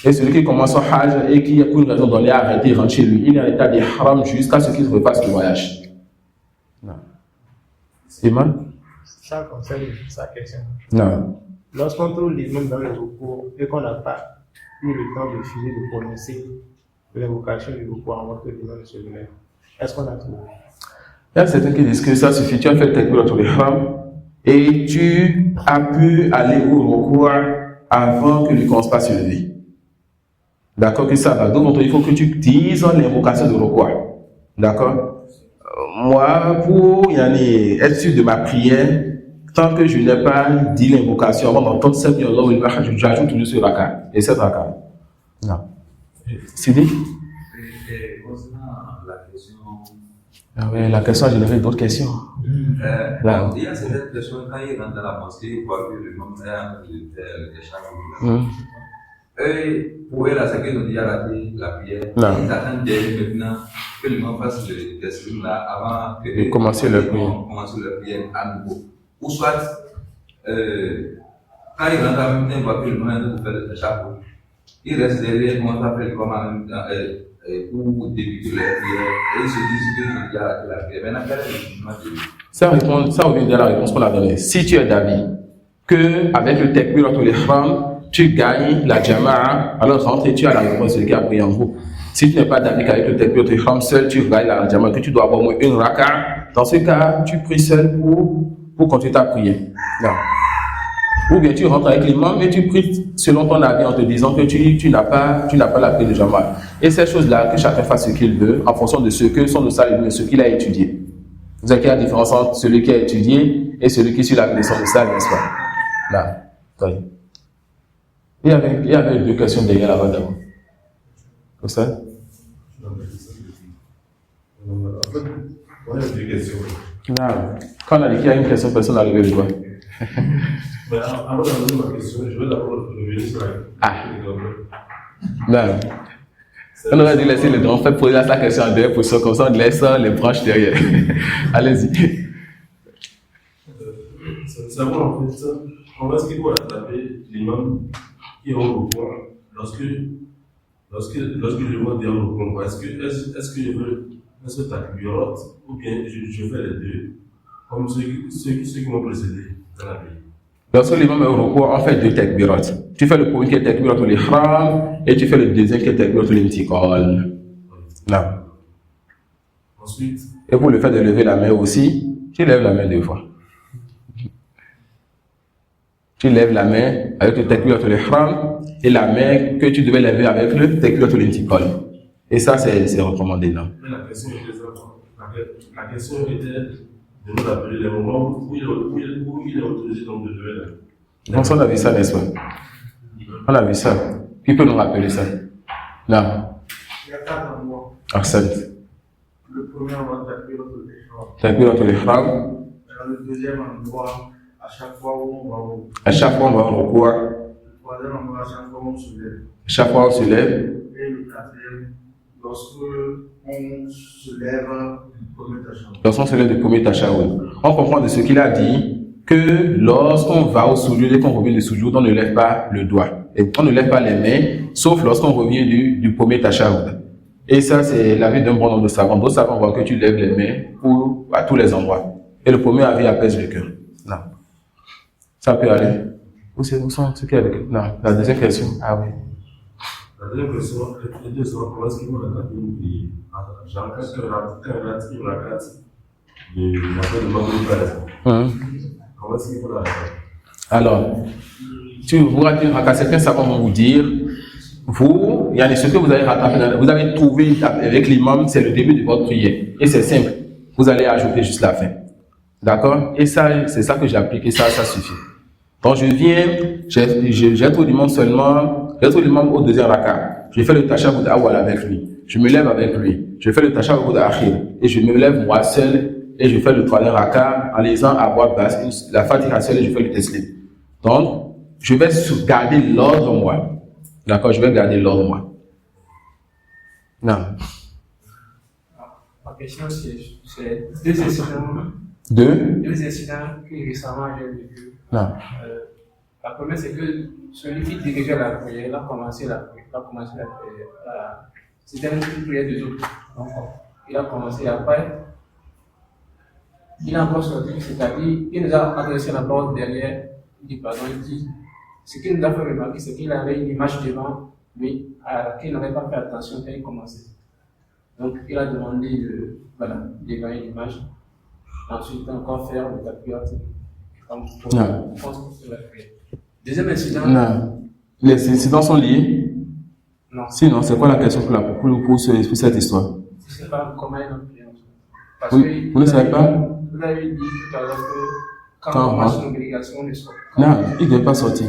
Et celui qui commence son hajj et qui, pour une raison donnée, a arrêté, rentre chez lui, il est en état de haram jusqu'à ce qu'il refasse le voyage. Non. Iman? Ça concerne sa question. Non. Lorsqu'on trouve l'imam dans le recours et qu'on n'a pas eu le temps de finir de prononcer l'invocation du recours avant que l'imam se lève, est-ce qu'on a trouvé? Il y a certains qui disent que ça suffit, tu as fait le takbir entre les femmes et tu as pu aller au recours avant que ne commence pas à se lever. D'accord, que ça va. Donc, il faut que tu dises l'invocation de recours. D'accord? Moi, pour être sûr de ma prière, tant que je n'ai pas dit l'invocation avant d'entendre cette prière, j'ajoute toujours ce raka. Et cette raka. Non. Sidi? Concernant la question. Ah oui, la question a généré d'autres questions. Là. Il y a certaines personnes, quand ils rentrent dans la mosquée, ils voient que le nom est le chagrin. Et pour eux, là, c'est qu'ils ont déjà raté la prière. Ils attendent maintenant que le nom fasse le testing là avant que commencer la prière à nouveau. Ou soit, quand ils rentrent en même temps, ils voient que le nom est en train de faire le chapeau. Ils restent derrière, ils commencent à faire le comment en même temps pour débuter la prière. Et ils se disent qu'ils ont déjà raté la prière. Maintenant, quel est le jugement de lui? Ça revient à la réponse qu'on a donnée. Si tu es d'avis qu'avec le takbir entre les femmes, tu gagnes la jama'a, alors rentre et tu as la réponse de celui qui a prié en groupe. Si tu n'es pas d'avis qu'avec le takbir entre les femmes seul, tu gagnes la jama'a, que tu dois avoir au moins une raka, dans ce cas, tu pries seul pour continuer ta prière. Non. Ou bien tu rentres avec l'imam et tu pries selon ton avis en te disant que tu n'as pas la prière de jama'a. Et ces choses-là, que chacun fasse ce qu'il veut en fonction de ce que sont nos salles et ce qu'il a étudié. Vous savez qu'il y a la différence entre celui qui a étudié et celui qui suit la connaissance de ça, n'est-ce pas? Là. Oui. Il y avait 2 questions derrière là-bas d'abord. Comme ça? En fait, moi j'ai 2 questions. Non. Quand on a dit qu'il y a une question, personne n'a levé le doigt. Mais avant de poser ma question, je vais d'abord revenir sur la Non. On aurait dû laisser les droits, on fait poser la question en dernière position, comme ça on laisse les branches derrière. Allez-y. Savoir en fait, comment est-ce qu'il faut attraper l'imam qui est au recours lorsque je vois dire au recours, est-ce que je veux takbirat ou bien je fais les deux, comme ceux qui m'ont précédé dans la vie. Lorsque l'imam est au recours, on fait 2 takbirat. Tu fais le premier qui est takbirat l'ihram et tu fais le deuxième qui est takbirat l'intiqal. Non. Ensuite. Et pour le fait de lever la main aussi, tu lèves la main 2 fois. Tu lèves la main avec le takbirat l'ihram et la main que tu devais lever avec le takbirat l'intiqal. Et ça, c'est recommandé, non? Mais la question était de nous rappeler les moments où il est autorisé donc de lever la main. Donc, on a vu ça, n'est-ce pas? On a vu ça. Qui peut nous rappeler ça? Non. Il y a 4 endroits. Arsène. Le premier endroit, takbirat l'ihram. Le deuxième endroit, à chaque fois où on va au. À chaque fois, on va au recours. Le troisième endroit, à chaque fois où on se lève. Chaque fois, on se lève. Et le quatrième, lorsque on se lève du premier tashahhud. Lorsqu'on se lève du premier tashahhud. On comprend de ce qu'il a dit que lorsqu'on va au sujoud et qu'on revient du sujoud, on ne lève pas le doigt. Et on ne lève pas les mains, sauf lorsqu'on revient du premier tashahhud. Et ça, c'est l'avis d'un bon nombre de savants. D'autres savants voient que tu lèves les mains à tous les endroits. Et le premier avis apaise le cœur. Non. Ça peut aller. Où sont ceux qui ont le cœur? Non. La deuxième question. Ah oui. La deuxième question était sur comment est-ce qu'il faut attaquer une prière. Genre, quand il rate une rakat de Maghrib, par exemple. Comment est-ce qu'il faut l'attaquer? Alors, tu vous ratez une rakat, certains savants vont vous dire, vous, il y a ce que vous avez rattrapé, vous avez trouvé avec l'imam, c'est le début de votre prière. Et c'est simple. Vous allez ajouter juste la fin. D'accord? Et ça, c'est ça que j'applique et ça suffit. Donc je viens, j'ai trouvé l'imam seulement, j'ai trouvé l'imam au deuxième raka. Je fais le tashahhud awwal avec lui. Je me lève avec lui. Je fais le tashahhud akhir. Et je me lève moi seul et je fais le troisième raka en lisant à voix basse, la fatiha seule et je fais le teslim. Donc, je vais garder l'ordre moi. D'accord? Je vais garder l'ordre moi. Non. Ma question c'est 2 incidents. Deux incidents que récemment j'ai vécu. Non. La première, c'est que celui qui dirigeait la prière, il a commencé la prière. C'était une prière de jour. Donc, il a commencé après. Il a encore sorti, c'est-à-dire, il nous a adressé la porte derrière. Il dit, pardon, il dit, ce qu'il nous a fait remarquer, c'est qu'il avait une image devant lui, à laquelle il n'avait pas fait attention quand il commençait. Donc, il a demandé d'évaluer l'image. Ensuite, encore faire le takbirat. Non. Deuxième incident. Non. Les incidents sont liés? Non. Sinon, c'est quoi la question pour cette histoire? Je ne sais pas comment il a prié. Parce Oui. que Vous ne savez pas? Vous avez dit tout à l'heure que quand on marche une obligation, on ne sort pas. Non, il ne devait pas sortir.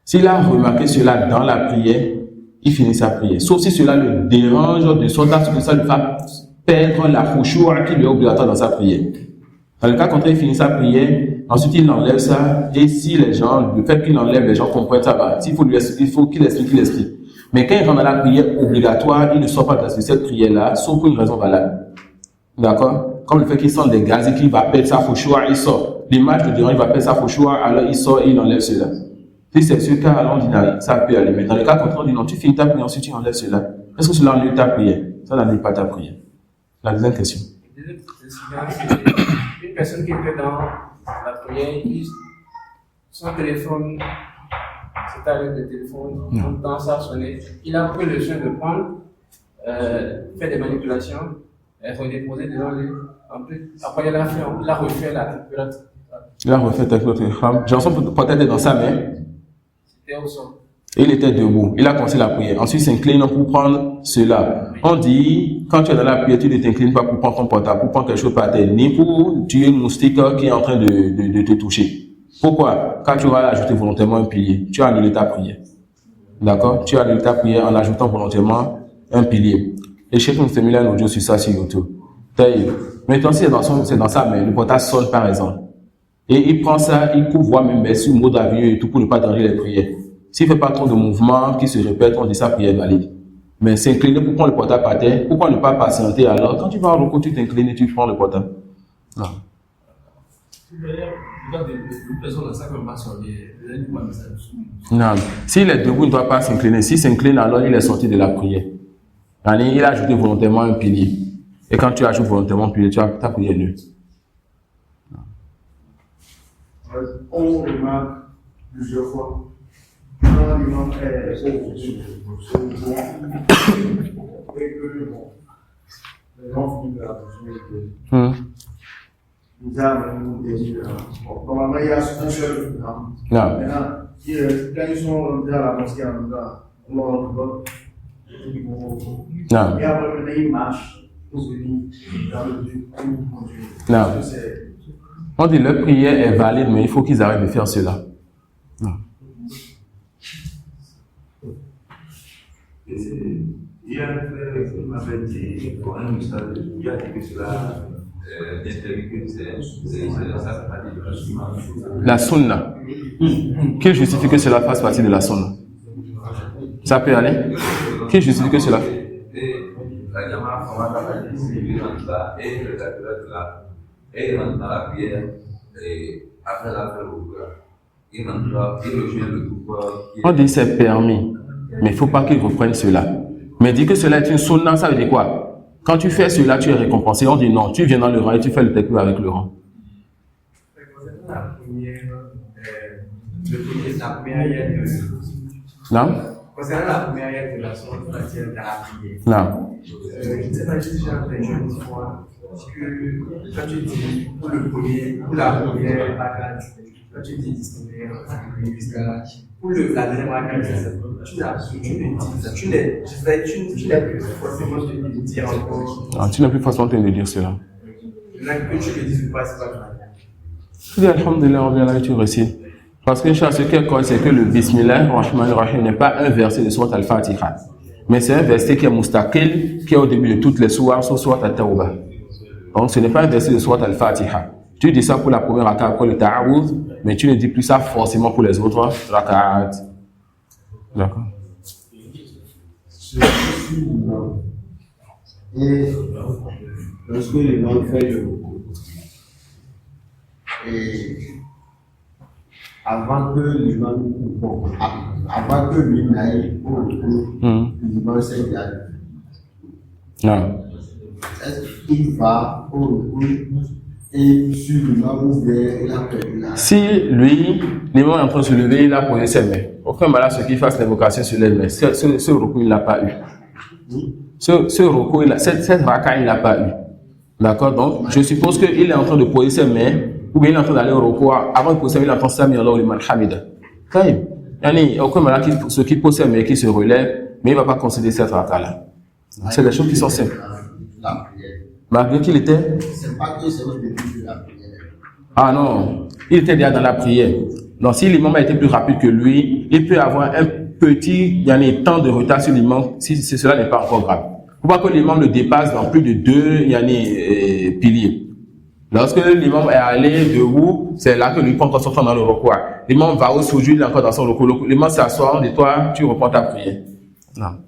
S'il a remarqué cela dans la prière, il finit sa prière. Sauf si cela le dérange de sortir, parce que ça lui va perdre la khushu' qui lui est obligatoire dans sa prière. Dans le cas contraire, il finit sa prière, ensuite il enlève ça, et si les gens, le fait qu'il enlève, les gens comprennent ça, bah, il faut qu'il explique. Mais quand il rentre dans la prière obligatoire, il ne sort pas de cette prière-là, sauf pour une raison valable. D'accord? Comme le fait qu'il sent des gaz et qu'il va perdre sa khushu', il sort. L'image de dérange, il va perdre sa khushu', alors il sort et il enlève cela. Si c'est ce cas, alors on dit, ça peut aller. Mais dans le cas contraire, on dit non, tu finis ta prière, ensuite tu enlèves cela. Est-ce que cela annule ta prière? Ça n'annule pas ta prière. La deuxième question. Une personne qui était dans la prière, son téléphone, c'était avec le téléphone, dans sa sonnette, il a pris le soin de prendre, faire des manipulations, redéposer devant lui. Après, il a refait la takbirat. Il a refait la takbirat. Janson peut-être dans sa main. C'était au sol. Et il était debout. Il a commencé la prière. Ensuite, il s'incline pour prendre cela. On dit, quand tu es dans la prière, tu ne t'inclines pas pour prendre ton portable, pour prendre quelque chose par terre, ni pour tuer une moustique qui est en train de te toucher. Pourquoi? Quand tu vas ajouter volontairement un pilier, tu as annulé ta prière. D'accord? Tu as annulé ta prière en ajoutant volontairement un pilier. Et Cheikh nous termine un audio sur ça sur YouTube. Maintenant, si c'est dans sa main, le portable sonne par exemple. Et il prend ça, il couvre même sur le mot d'avion et tout pour ne pas déranger les prières. S'il ne fait pas trop de mouvements qui se répètent, on dit sa prière valide. Mais s'incliner pour prendre le portable par terre, pourquoi ne pas patienter alors? Quand tu vas en recours, tu t'inclines et tu prends le portable. Non. Non. S'il est debout, il ne doit pas s'incliner. S'il s'incline, alors il est sorti de la prière. Il a ajouté volontairement un pilier. Et quand tu ajoutes volontairement un pilier, ta prière est nulle. On remarque plusieurs fois quand l'imam est au bon et que les gens finissent la besoin nous avons des normalement il y a un seul imam. Maintenant, quand ils sont rentrés à la mosquée en même temps, on leur donne et après maintenant ils marchent pour venir dans le but pour continuer. On dit leur prière est valide, mais il faut qu'ils arrêtent de faire cela. Non. Il y a un frère qui m'avait dit, pour un message, il a dit que cela la sunna. Qui justifie que cela fasse partie de la sunna? Ça peut aller? Qui justifie que cela? La Jama a dit, et il rentre dans la prière, et après la il rejoint le groupe. On dit c'est permis, mais il ne faut pas qu'ils reprennent cela. Mais dit que cela est une sunna, ça veut dire quoi? Quand tu fais cela, tu es récompensé. On dit non, tu viens dans le rang et tu fais le takbir avec le rang. Non? Concernant la première ayat de la sourate de la prière. Non. Je ne sais pas si j'ai entendu une fois que quand tu dis pour le premier, pour la première rakat, quand tu dis distinguer jusqu'à pour la deuxième rakat, tu n'es plus forcément de dire encore. Ah, tu n'as plus forcément de dire cela. Là que tu le dises ou pas, c'est pas grave. Tu dis alhamdulillah, on vient là et tu récites. Parce que ce qu'elle connaît, c'est que le Bismillah Rahman Rahim n'est pas un verset de Surat Al-Fatiha. Mais c'est un verset qui est mustaqil, qui est au début de toutes les sourates, sauf Surat Al-Tawbah. Donc ce n'est pas un verset de Surat Al-Fatiha. Tu dis ça pour la première rakat, pour le ta'awud, mais tu ne dis plus ça forcément pour les autres rakat. D'accord. Et lorsque l'imam fait le et avant que l'imam avant que lui n'aille au recours, l'imam s'est gardé. Non. Est-ce qu'il va au recours et sur l'imam ou bien il a perdu la... Si lui, l'imam est en train de se lever, il a posé ses mains. Aucun malade, ce qui fasse l'invocation sur les mains. Ce recours, il ne l'a pas eu. Ce recours, cette raka, il ne l'a pas eu. D'accord? Donc, je suppose qu'il est en train de poser ses mains, ou bien il est en train d'aller au recours. Avant de poser ses mains, il entend Sami Allah liman hamida. Aucun malade, ce qui pose ses mains, qui se relève, mais il ne va pas considérer cette raka-là. C'est des choses qui sont simples. Malgré qu'il était. C'est pas que c'est au début de la prière. Ah non, il était déjà dans la prière. Donc, si l'imam a été plus rapide que lui, il peut avoir un petit temps de retard sur l'imam si cela n'est pas encore grave. Faut pas que l'imam le dépasse dans plus de 2 piliers. Lorsque l'imam est allé debout, c'est là que lui prend son temps dans le recours. L'imam va au soujou, il est encore dans son recours. L'imam s'assoit, et toi, tu reprends ta prière. Non.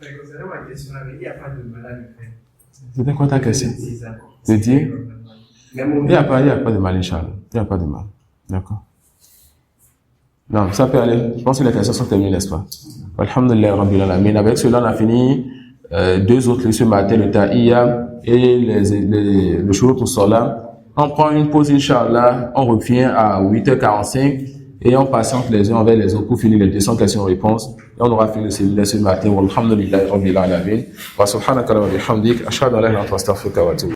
Concernant ma question, il n'y a pas de malade. C'était quoi ta question? De dire? Il n'y a pas de mal, Inch'Allah. Il n'y a pas de mal. D'accord. Non, ça peut aller. Je pense que les questions sont terminées, n'est-ce pas? Alhamdulillah, Rabbil Alamin. Avec cela, on a fini 2 autres ce matin, le Ta'iyya et le Shurut al-Salah. On prend une pause, Inch'Allah. On revient à 8h45 et on patiente les uns avec les autres pour finir les 200 questions-réponses. Et on aura fini le séminaire ce matin. Alhamdulillah, Rabbil Alamin. Wa subhanaka wa bihamdik. Ashhadu an la ilaha illa anta astaghfiruka wa atubu.